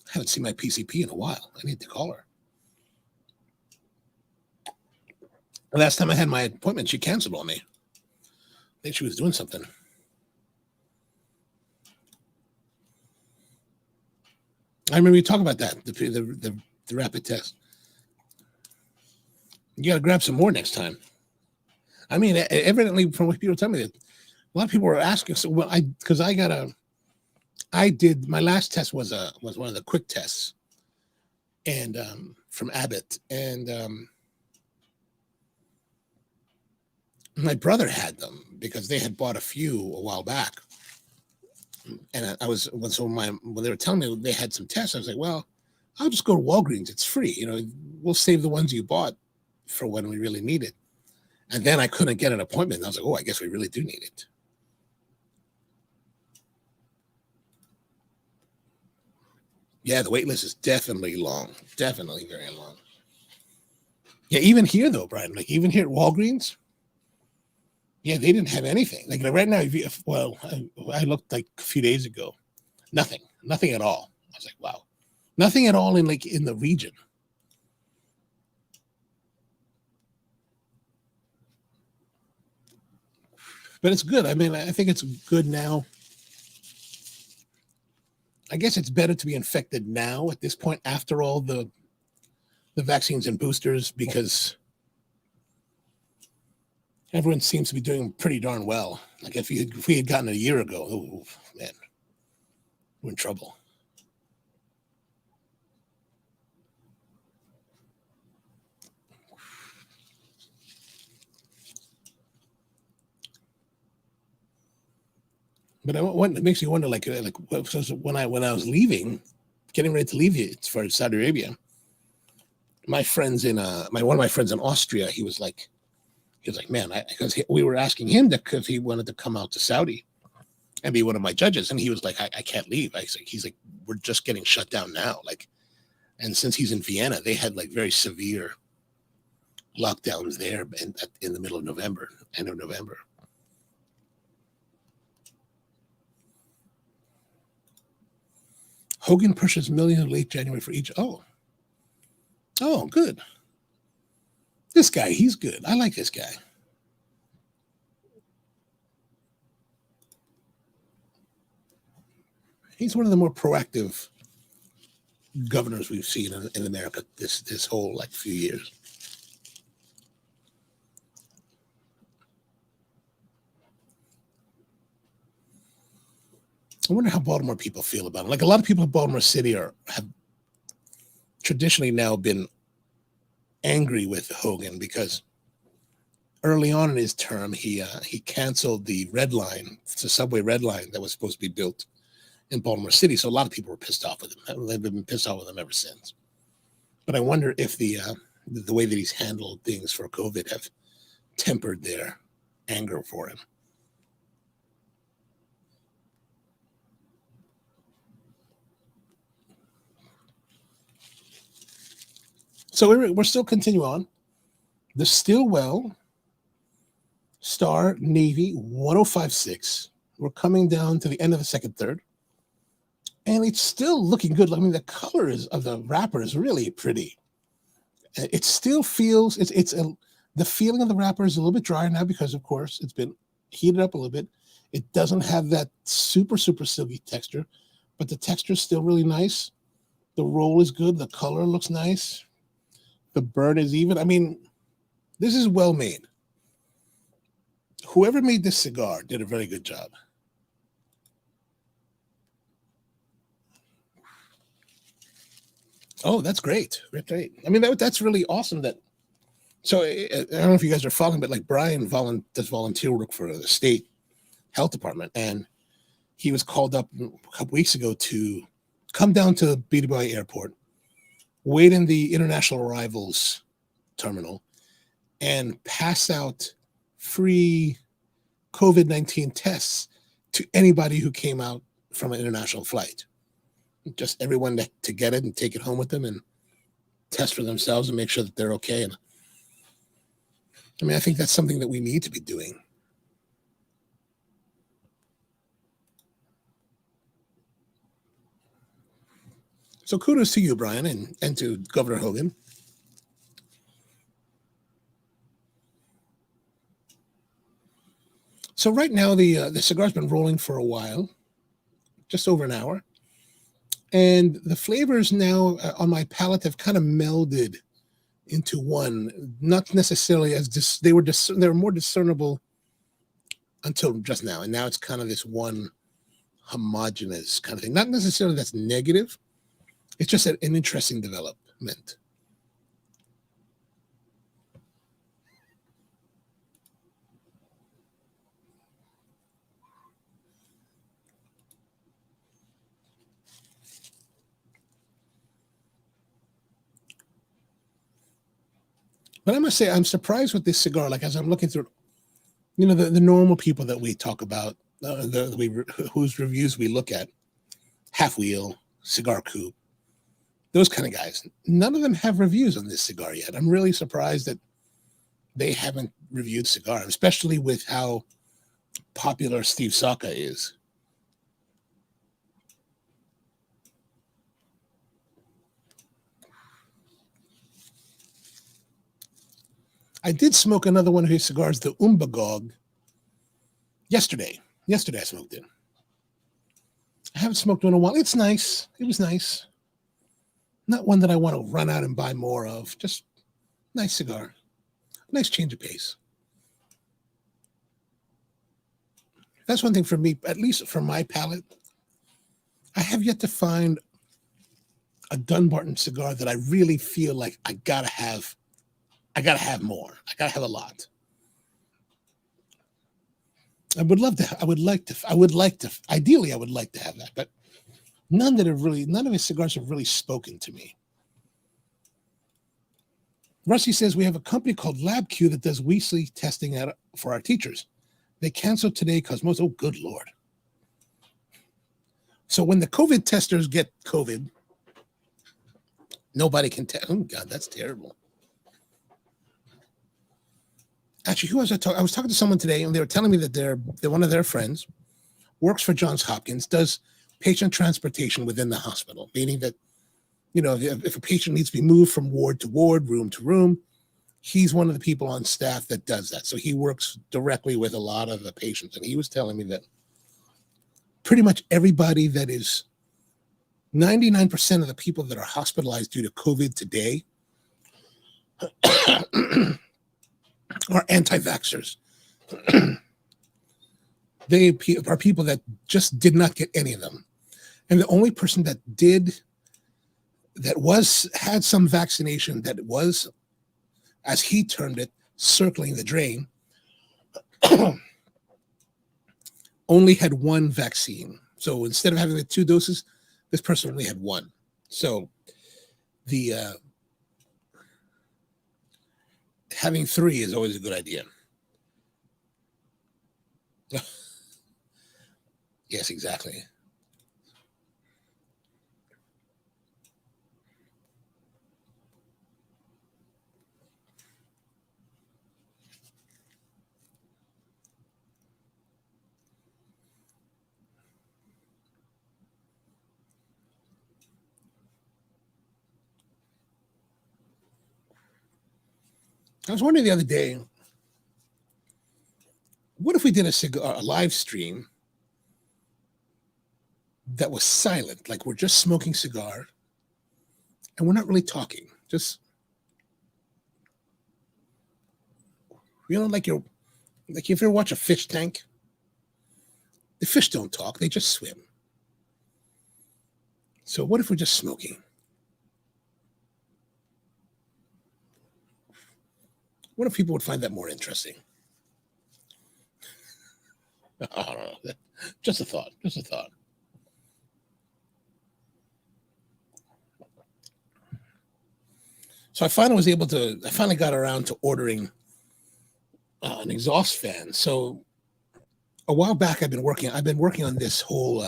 I haven't seen my PCP in a while. I need to call her. The last time I had my appointment, she canceled on me. I think she was doing something. I remember you talking about that, the rapid test. You got to grab some more next time. I mean, evidently, from what people tell me, that a lot of people were asking. So, well, I did my last test was one of the quick tests, and from Abbott, and my brother had them because they had bought a few a while back, and when they were telling me they had some tests, I was like, well, I'll just go to Walgreens. It's free, we'll save the ones you bought for when we really need it. And then I couldn't get an appointment. I was like, oh, I guess we really do need it. Yeah, the wait list is definitely long. Definitely very long. Yeah, even here though, Brian, like even here at Walgreens, yeah, they didn't have anything. Like right now, I looked like a few days ago, nothing at all. I was like, wow, nothing at all in the region. But it's good. I mean, I think it's good now. I guess it's better to be infected now at this point after all the vaccines and boosters, because everyone seems to be doing pretty darn well. Like if we had gotten a year ago, oh man, we're in trouble. But it makes you wonder, when I was leaving, getting ready to leave for Saudi Arabia, my friends one of my friends in Austria, he was like, man, because we were asking him if he wanted to come out to Saudi and be one of my judges, and he was like, I can't leave. He's like, we're just getting shut down now. And since he's in Vienna, they had very severe lockdowns there in the middle of November, end of November. Hogan pushes millions in late January for each. Oh, good. This guy, he's good. I like this guy. He's one of the more proactive governors we've seen in America this whole few years. I wonder how Baltimore people feel about him. A lot of people in Baltimore City have traditionally now been angry with Hogan because early on in his term, he canceled the subway red line that was supposed to be built in Baltimore City. So a lot of people were pissed off with him. They've been pissed off with him ever since. But I wonder if the way that he's handled things for COVID have tempered their anger for him. So we're still continuing on. The Stillwell Star Navy 1056. We're coming down to the end of the second third. And it's still looking good. I mean, the color of the wrapper is really pretty. It still feels, the feeling of the wrapper is a little bit drier now because, of course, it's been heated up a little bit. It doesn't have that super, super silky texture, but the texture is still really nice. The roll is good. The color looks nice. The burn is even. I mean, this is well made. Whoever made this cigar did a very good job. Oh, that's great. Great. I mean, that's really awesome. So I don't know if you guys are following, but Brian does volunteer work for the state health department, and he was called up a couple weeks ago to come down to Vida Airport, wait in the international arrivals terminal, and pass out free COVID-19 tests to anybody who came out from an international flight. Just everyone to get it and take it home with them and test for themselves and make sure that they're okay. And I mean, I think that's something that we need to be doing. So kudos to you, Brian, and to Governor Hogan. So right now, the cigar's been rolling for a while, just over an hour. And the flavors now on my palate have kind of melded into one, not necessarily as they were more discernible until just now. And now it's kind of this one homogenous kind of thing. Not necessarily that's negative. It's just an interesting development. But I must say, I'm surprised with this cigar. Like, as I'm looking through, the normal people that we talk about, whose reviews we look at, Half Wheel, Cigar Coop, those kind of guys, none of them have reviews on this cigar yet. I'm really surprised that they haven't reviewed cigar, especially with how popular Steve Saka is. I did smoke another one of his cigars, the Umbagog, yesterday. Yesterday I smoked it. I haven't smoked one in a while. It's nice. It was nice. Not one that I want to run out and buy more of. Just nice cigar. Nice change of pace. That's one thing for me, at least for my palate. I have yet to find a Dunbarton cigar that I really feel like I gotta have more. I gotta have a lot. Ideally, I would like to have that, but none of his cigars have really spoken to me. Rusty says we have a company called LabQ that does weekly testing for our teachers. They canceled today because oh, good Lord. So when the COVID testers get COVID, nobody can test. Oh, God, that's terrible. Actually, who was I talking? I was talking to someone today, and they were telling me that they're one of their friends works for Johns Hopkins, does patient transportation within the hospital, meaning that, if a patient needs to be moved from ward to ward, room to room, he's one of the people on staff that does that. So he works directly with a lot of the patients. And he was telling me that pretty much everybody that is 99% of the people that are hospitalized due to COVID today are anti-vaxxers. They are people that just did not get any of them. And the only person that had some vaccination that was, as he termed it, circling the drain, only had one vaccine. So instead of having the 2 doses, this person only had one. So the having 3 is always a good idea. Yes, exactly. I was wondering the other day, what if we did a live stream that was silent, like we're just smoking cigar and we're not really talking, just, like if you ever watch a fish tank, the fish don't talk, they just swim. So what if we're just smoking? What if people would find that more interesting? I don't know. Just a thought. So I finally got around to ordering an exhaust fan. So a while back, I've been working on this whole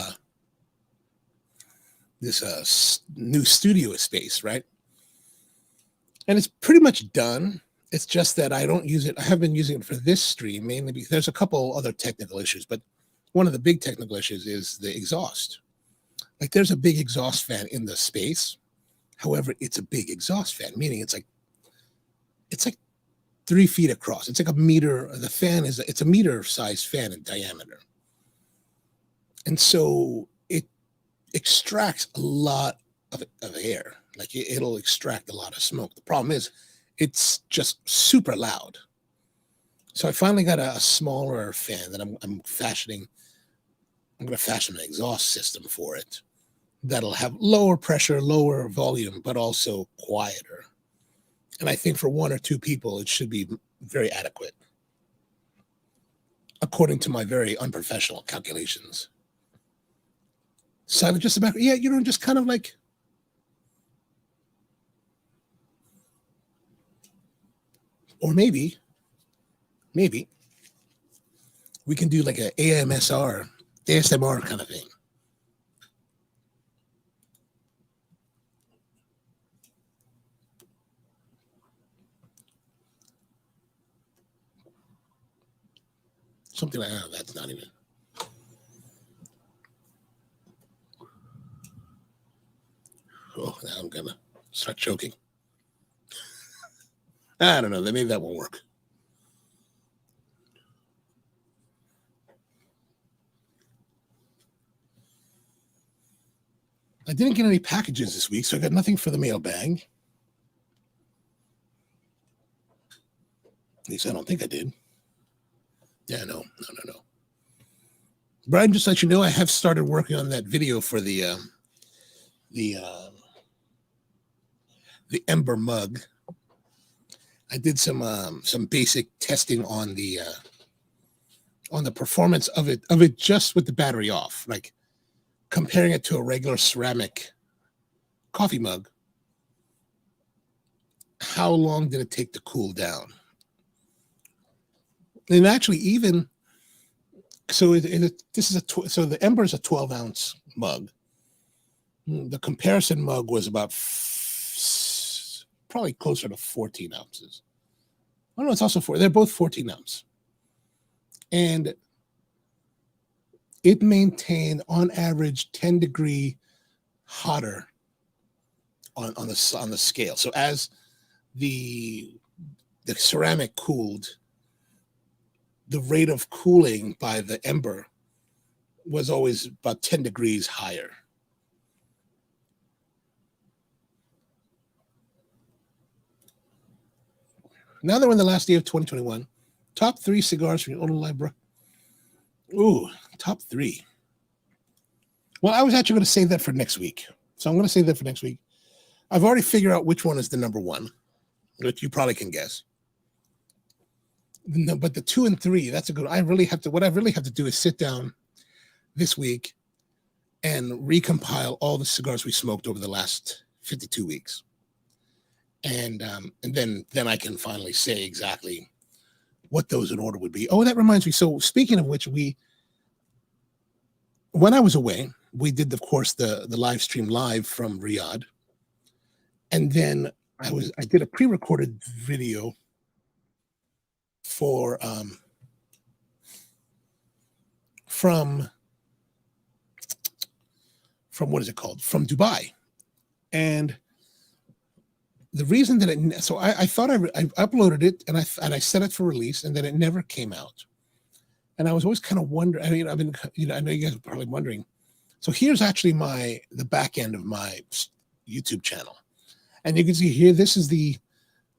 new studio space, right? And it's pretty much done. It's just that I don't use it. I have been using it for this stream mainly because there's a couple other technical issues, but one of the big technical issues is the exhaust. Like there's a big exhaust fan in the space. However, it's a big exhaust fan, meaning it's like 3 feet across. It's like a meter. The fan it's a meter sized fan in diameter. And so it extracts a lot of air. Like it'll extract a lot of smoke. The problem is it's just super loud. So I finally got a smaller fan that I'm fashioning. I'm going to fashion an exhaust system for it that'll have lower pressure, lower volume, but also quieter. And I think for 1 or 2 people, it should be very adequate, according to my very unprofessional calculations. Silent just about, yeah, just kind of like, or maybe we can do like a ASMR kind of thing. Something like that. That's not even. Oh, now I'm gonna start choking. I don't know. Maybe that won't work. I didn't get any packages this week, so I got nothing for the mailbag. At least I don't think I did. Yeah, no. Brian, just let you know, I have started working on that video for the Ember Mug. I did some basic testing on the performance of it just with the battery off, like comparing it to a regular ceramic coffee mug. How long did it take to cool down? And actually, even so, so the Ember is a 12-ounce mug. The comparison mug was about probably closer to 14 ounces. Oh no, it's also they're both 14 ounce. And it maintained on average 10 degree hotter on the scale. So as the ceramic cooled, the rate of cooling by the Ember was always about 10 degrees higher. Now that we're in the last day of 2021, top 3 cigars from your OnoLive, bro. Ooh, top 3. Well, I was actually going to save that for next week. So I'm going to save that for next week. I've already figured out which one is the number 1, which you probably can guess. No, but the 2 and 3, that's a good. What I really have to do is sit down this week and recompile all the cigars we smoked over the last 52 weeks. And then I can finally say exactly what those in order would be. Oh, that reminds me. So speaking of which, when I was away, we did, of course, the live stream live from Riyadh. And then I did a pre-recorded video for from what is it called? From Dubai. And the reason that I thought I uploaded it and I set it for release, and then it never came out. And I was always kind of wondering. I mean, I know you guys are probably wondering. So here's actually the back end of my YouTube channel, and you can see here. This is the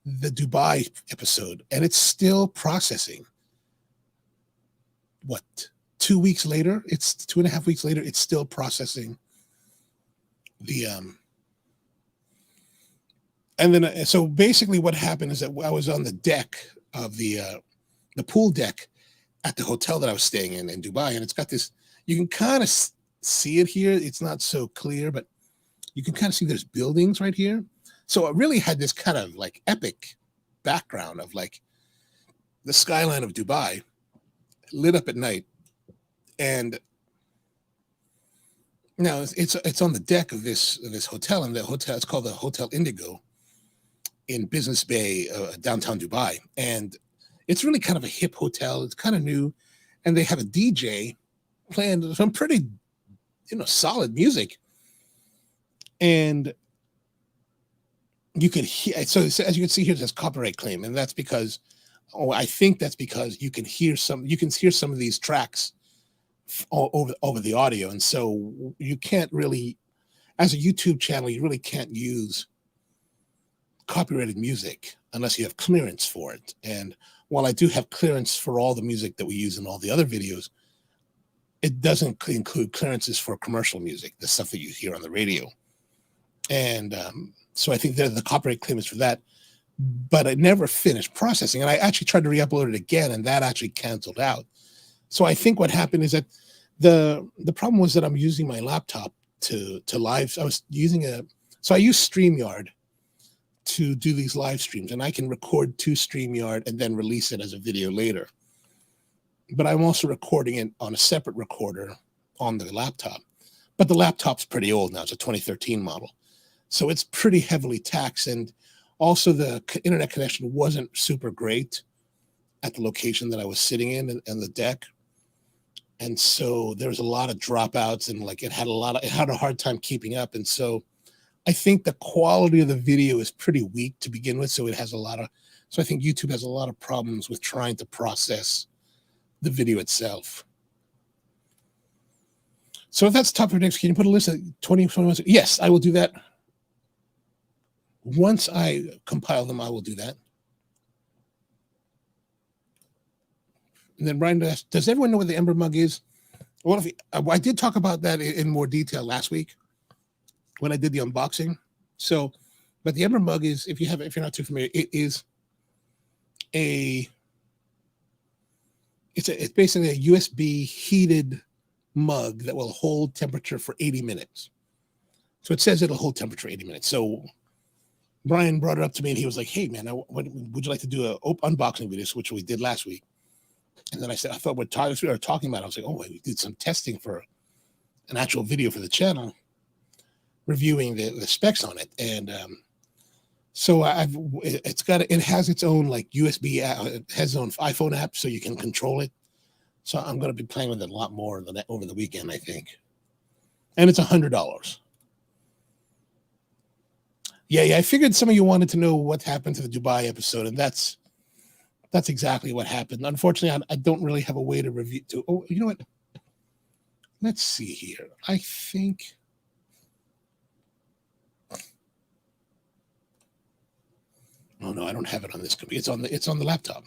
Dubai episode, and it's still processing. What? 2 weeks later? It's 2.5 weeks later. It's still processing the And then, so basically what happened is that I was on the deck of the pool deck at the hotel that I was staying in Dubai. And it's got this, you can kind of see it here. It's not so clear, but you can kind of see there's buildings right here. So it really had this kind of like epic background of like the skyline of Dubai, lit up at night, and now it's on the deck of this hotel, and the hotel it's called the Hotel Indigo in Business Bay, downtown Dubai, and it's really kind of a hip hotel. It's kind of new, and they have a DJ playing some pretty, solid music, and you can hear. So as you can see here, it says copyright claim, and that's because, I think that's because you can hear some of these tracks over the audio, and so you can't really, as a YouTube channel, you really can't use copyrighted music unless you have clearance for it. And while I do have clearance for all the music that we use in all the other videos, it doesn't include clearances for commercial music, the stuff that you hear on the radio. And so I think that the copyright claim is for that, but I never finished processing. And I actually tried to re-upload it again, and that actually canceled out. So I think what happened is that the problem was that I'm using my laptop to live. I was using so I use StreamYard to do these live streams, and I can record to StreamYard and then release it as a video later. But I'm also recording it on a separate recorder on the laptop. But the laptop's pretty old now. It's a 2013 model. So it's pretty heavily taxed. And also the internet connection wasn't super great at the location that I was sitting in and the deck. And so there was a lot of dropouts, and it had a hard time keeping up. And so I think the quality of the video is pretty weak to begin with. So I think YouTube has a lot of problems with trying to process the video itself. So if that's top of next, can you put a list of 2021? Yes, I will do that. Once I compile them, I will do that. And then Brian asked, does everyone know what the Ember Mug is? Well, I did talk about that in more detail last week when I did the unboxing. So, but the Ember Mug is, if you're not too familiar, it's basically a USB heated mug that will hold temperature for 80 minutes. So it says it'll hold temperature 80 minutes. So Brian brought it up to me, and he was like, hey man, would you like to do an unboxing video, which we did last week? And then I said, I thought we were talking about it. I was like, oh, we did some testing for an actual video for the channel, reviewing the specs on it. And so it has its own USB, it has its own iPhone app, so you can control it. So I'm going to be playing with it a lot more over the weekend, I think. And it's $100. Yeah. I figured some of you wanted to know what happened to the Dubai episode, and that's exactly what happened. Unfortunately, I don't really have a way to review. Oh, you know what? Let's see here. I think. Oh no, I don't have it on this computer. It's on the laptop.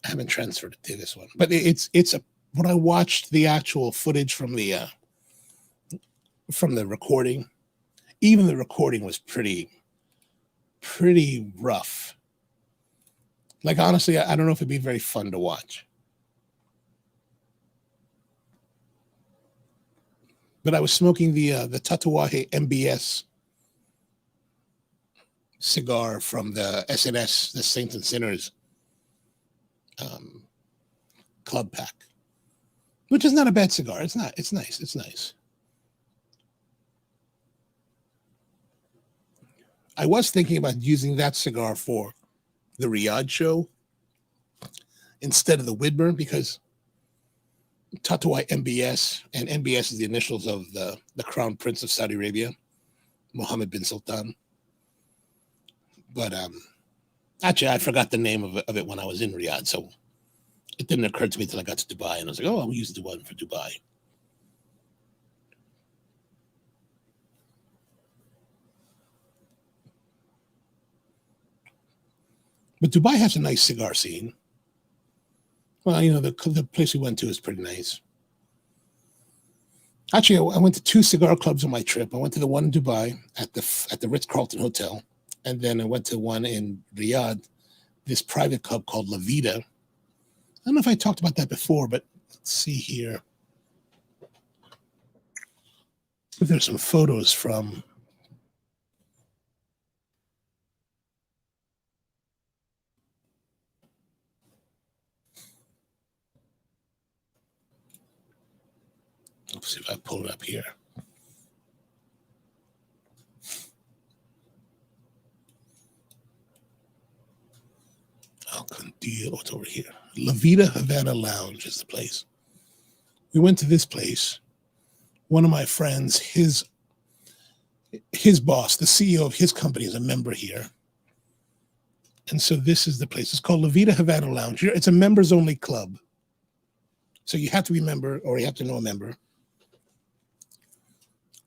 I haven't transferred it to this one, but when I watched the actual footage from the recording, even the recording was pretty rough. Honestly, I don't know if it'd be very fun to watch. But I was smoking the Tatuaje MBS cigar from the SNS, the Saints and Sinners club pack, which is not a bad cigar. It's not. It's nice. It's nice. I was thinking about using that cigar for the Riyadh show instead of the Widmer, because Tatuaje MBS, and MBS is the initials of the Crown Prince of Saudi Arabia, Mohammed bin Sultan. But actually, I forgot the name of it when I was in Riyadh, so it didn't occur to me until I got to Dubai, and I was like, oh, I'll use the one for Dubai. But Dubai has a nice cigar scene. Well, the place we went to is pretty nice. Actually, I went to 2 cigar clubs on my trip. I went to the one in Dubai at the Ritz-Carlton Hotel, and then I went to one in Riyadh, this private club called La Vida. I don't know if I talked about that before, but let's see here. There's some photos from. Let's see if I pull it up here. Alcandil, what's over here? La Vida Havana Lounge is the place. We went to this place. One of my friends, his boss, the CEO of his company, is a member here. And so this is the place. It's called La Vida Havana Lounge. It's a members-only club. So you have to be a member, or you have to know a member.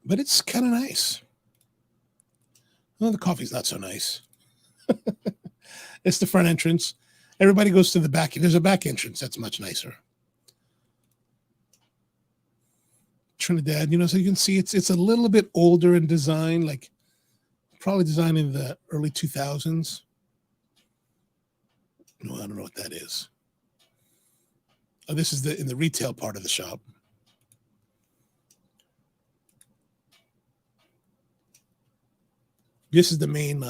But it's kind of nice. Well, the coffee's not so nice. It's the front entrance. Everybody goes to the back. There's a back entrance that's much nicer. Trinidad, so you can see it's a little bit older in design, like probably designed in the early 2000s. No, I don't know what that is. Oh, this is in the retail part of the shop. This is the main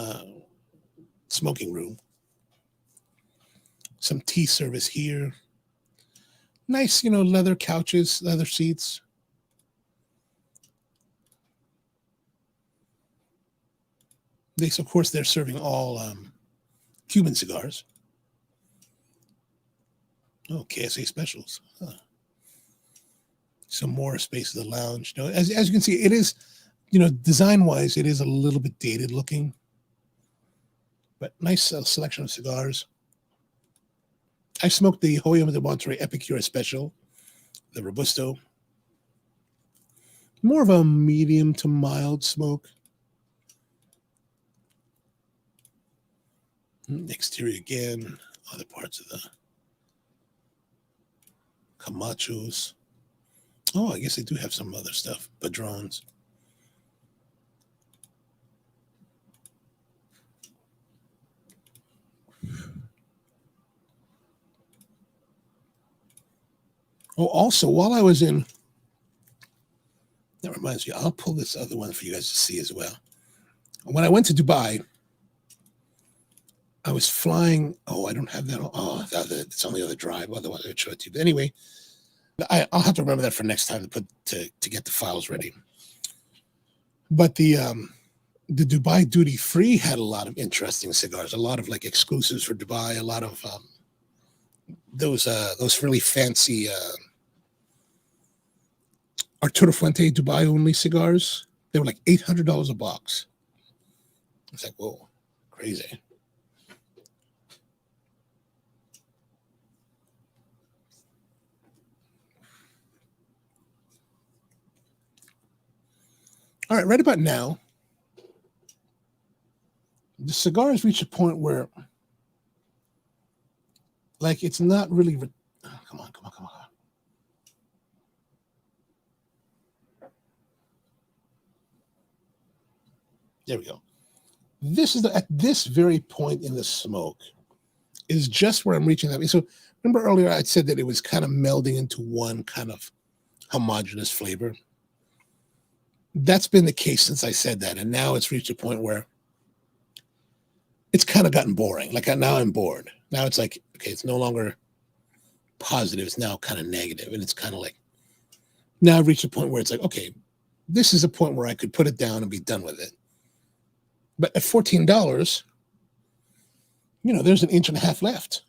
smoking room. Some tea service here. Nice, leather couches, leather seats. Of course, they're serving all Cuban cigars. Oh, KSA specials. Huh. Some more space in the lounge. As you can see, it is, design-wise, it is a little bit dated looking. But nice selection of cigars. I smoked the Hoyo de Monterrey Epicure Special, the Robusto. More of a medium to mild smoke. Exterior again, other parts of the Camachos. Oh, I guess they do have some other stuff. Padrones. Oh, also, while I was in, that reminds me, I'll pull this other one for you guys to see as well. When I went to Dubai, I was flying. Oh, I don't have that. Oh, it's on the other drive. Otherwise, I'd show it to you. But anyway, I'll have to remember that for next time to get the files ready. But the Dubai duty free had a lot of interesting cigars. A lot of like exclusives for Dubai. A lot of those really fancy Arturo Fuente Dubai only cigars. They were like $800 a box. It's like, whoa, crazy. All right, right about now, the cigars reach a point where, like, it's not really. Come on. There we go. This is at this very point in the smoke is just where I'm reaching that. So remember earlier I said that it was kind of melding into one kind of homogeneous flavor. That's been the case since I said that. And now it's reached a point where it's kind of gotten boring. Like now I'm bored. Now it's like, okay, it's no longer positive. It's now kind of negative. And it's kind of like, now I've reached a point where it's like, okay, this is a point where I could put it down and be done with it. But at $14, there's an inch and a half left.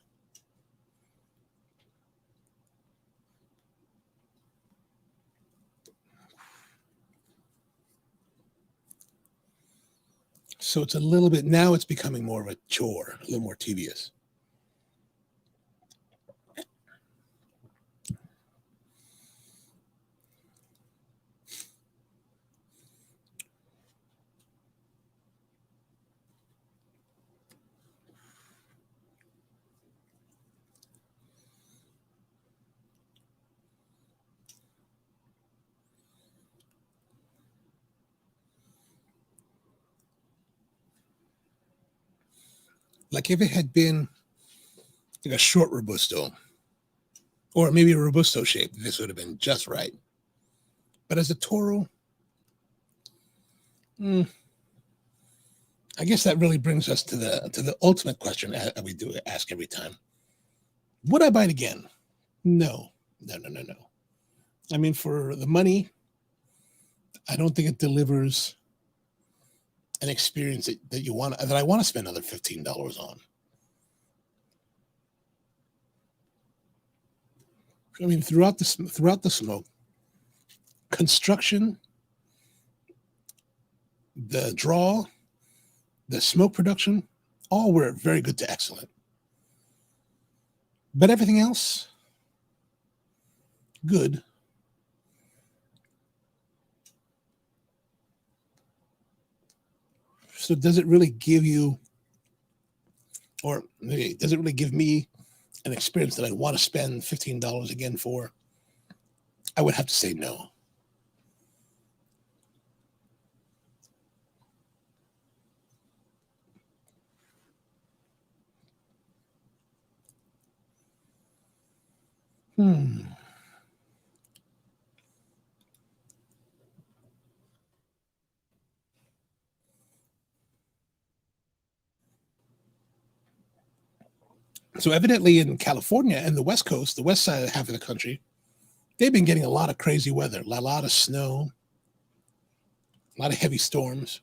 So it's a little bit, now it's becoming more of a chore, a little more tedious. Like if it had been like a short Robusto, or maybe a Robusto shape, this would have been just right. But as a Toro, I guess that really brings us to the ultimate question that we do ask every time. Would I buy it again? No. I mean, for the money, I don't think it delivers an experience that I want to spend another $15 on. I mean, throughout the smoke, construction, the draw, the smoke production, all were very good to excellent. But everything else, good. So does it really give you, or maybe does it really give me an experience that I want to spend $15 again for? I would have to say no. So evidently in California and the West Coast, the west side half of the country, they've been getting a lot of crazy weather, a lot of snow, a lot of heavy storms.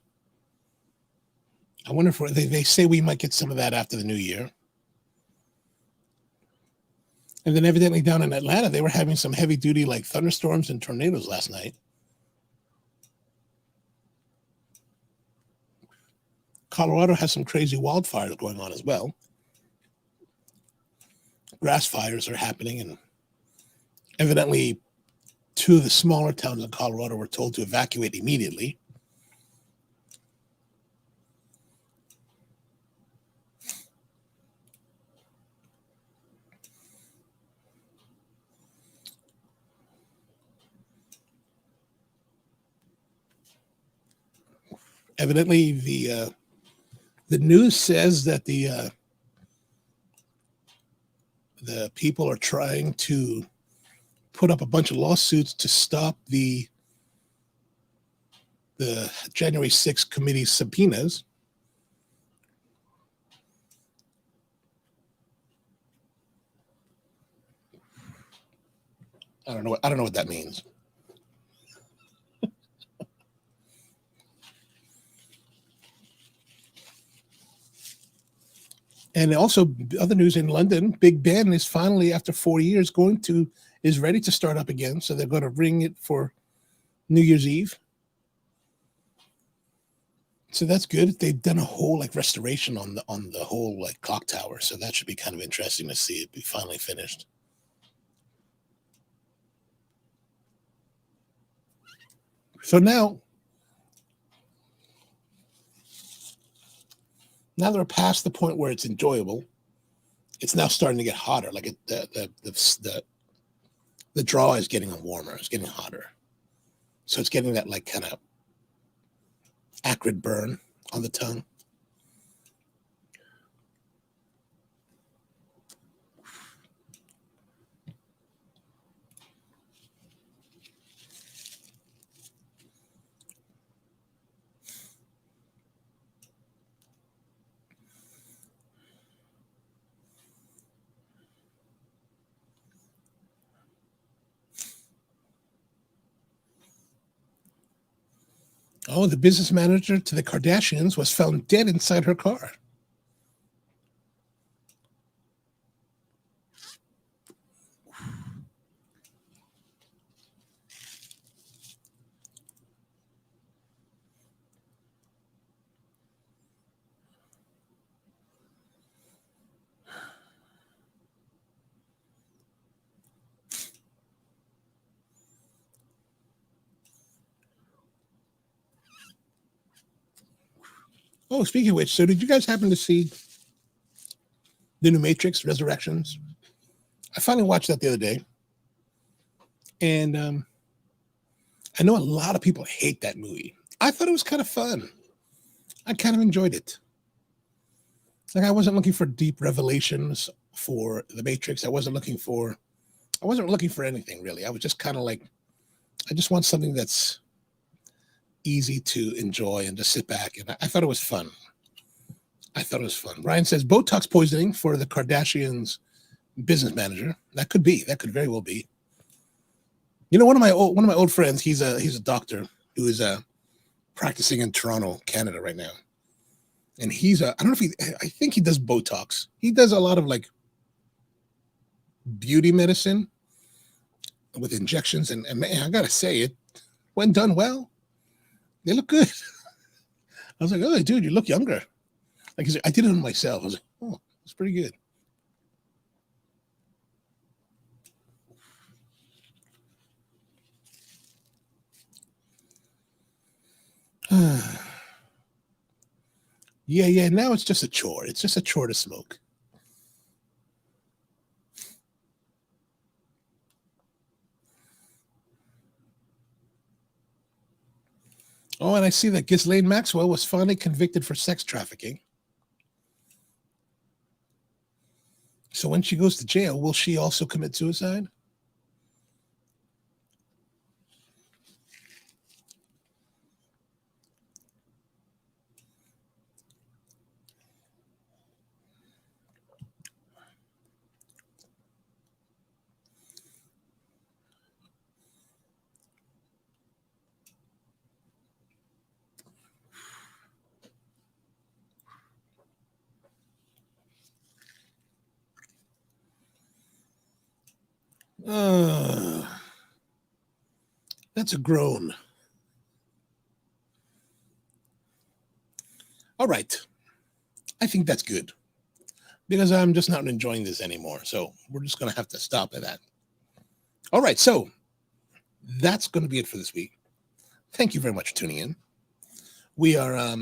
I wonder if they say we might get some of that after the new year. And then evidently down in Atlanta, they were having some heavy duty like thunderstorms and tornadoes last night. Colorado has some crazy wildfires going on as well. Grass fires are happening, and evidently 2 of the smaller towns in Colorado were told to evacuate immediately. Evidently, the news says that the people are trying to put up a bunch of lawsuits to stop the January 6th committee subpoenas. I don't know what that means. And also, other news in London, Big Ben is finally, after 4 years, is ready to start up again. So they're going to ring it for New Year's Eve. So that's good. They've done a whole like restoration on the whole like clock tower. So that should be kind of interesting to see it be finally finished. So now they're past the point where it's enjoyable. It's now starting to get hotter. Like the draw is getting warmer. It's getting hotter. So it's getting that like kind of acrid burn on the tongue. Oh, the business manager to the Kardashians was found dead inside her car. Oh, speaking of which, so did you guys happen to see the new Matrix Resurrections? I finally watched that the other day. And I know a lot of people hate that movie. I thought it was kind of fun. I kind of enjoyed it. Like I wasn't looking for deep revelations for the Matrix. I wasn't looking for anything really. I was just kind of like, I just want something that's easy to enjoy and just sit back. And I thought it was fun. Ryan says Botox poisoning for the Kardashians business manager. That could very well be. You know, one of my old friends. He's a doctor who is practicing in Toronto, Canada, right now, and I don't know if I think he does Botox. He does a lot of like beauty medicine with injections, and man, I gotta say it when done well, they look good. I was like, oh, dude, you look younger. Like I did it on myself. I was like, oh, it's pretty good. Yeah. Now it's just a chore. It's just a chore to smoke. Oh, and I see that Ghislaine Maxwell was finally convicted for sex trafficking. So when she goes to jail, will she also commit suicide? Uh, that's a groan. All right. I think that's good because I'm just not enjoying this anymore. So we're just going to have to stop at that. All right. So that's going to be it for this week. Thank you very much for tuning in. We are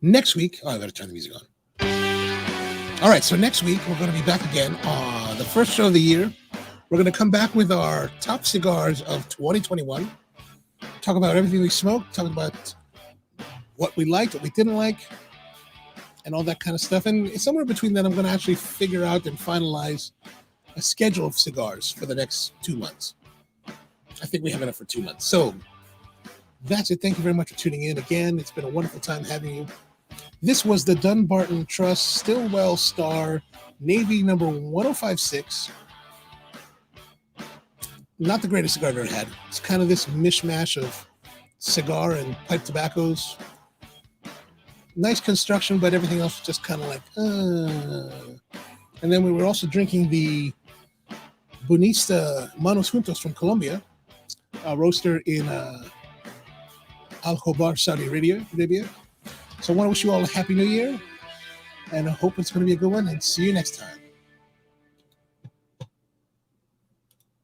next week. Oh, I got to turn the music on. All right. So next week, we're going to be back again on the first show of the year. We're going to come back with our top cigars of 2021. Talk about everything we smoked. Talk about what we liked, what we didn't like, and all that kind of stuff. And somewhere between that, I'm going to actually figure out and finalize a schedule of cigars for the next 2 months. I think we have enough for 2 months. So that's it. Thank you very much for tuning in. Again, it's been a wonderful time having you. This was the Dunbarton Trust Stillwell Star Navy number 1056. Not the greatest cigar I've ever had. It's kind of this mishmash of cigar and pipe tobaccos. Nice construction, but everything else was just kind of like, And then we were also drinking the Bunista Manos Juntas from Colombia, a roaster in Al Khobar, Saudi Arabia. So I want to wish you all a happy new year, and I hope it's going to be a good one, and see you next time.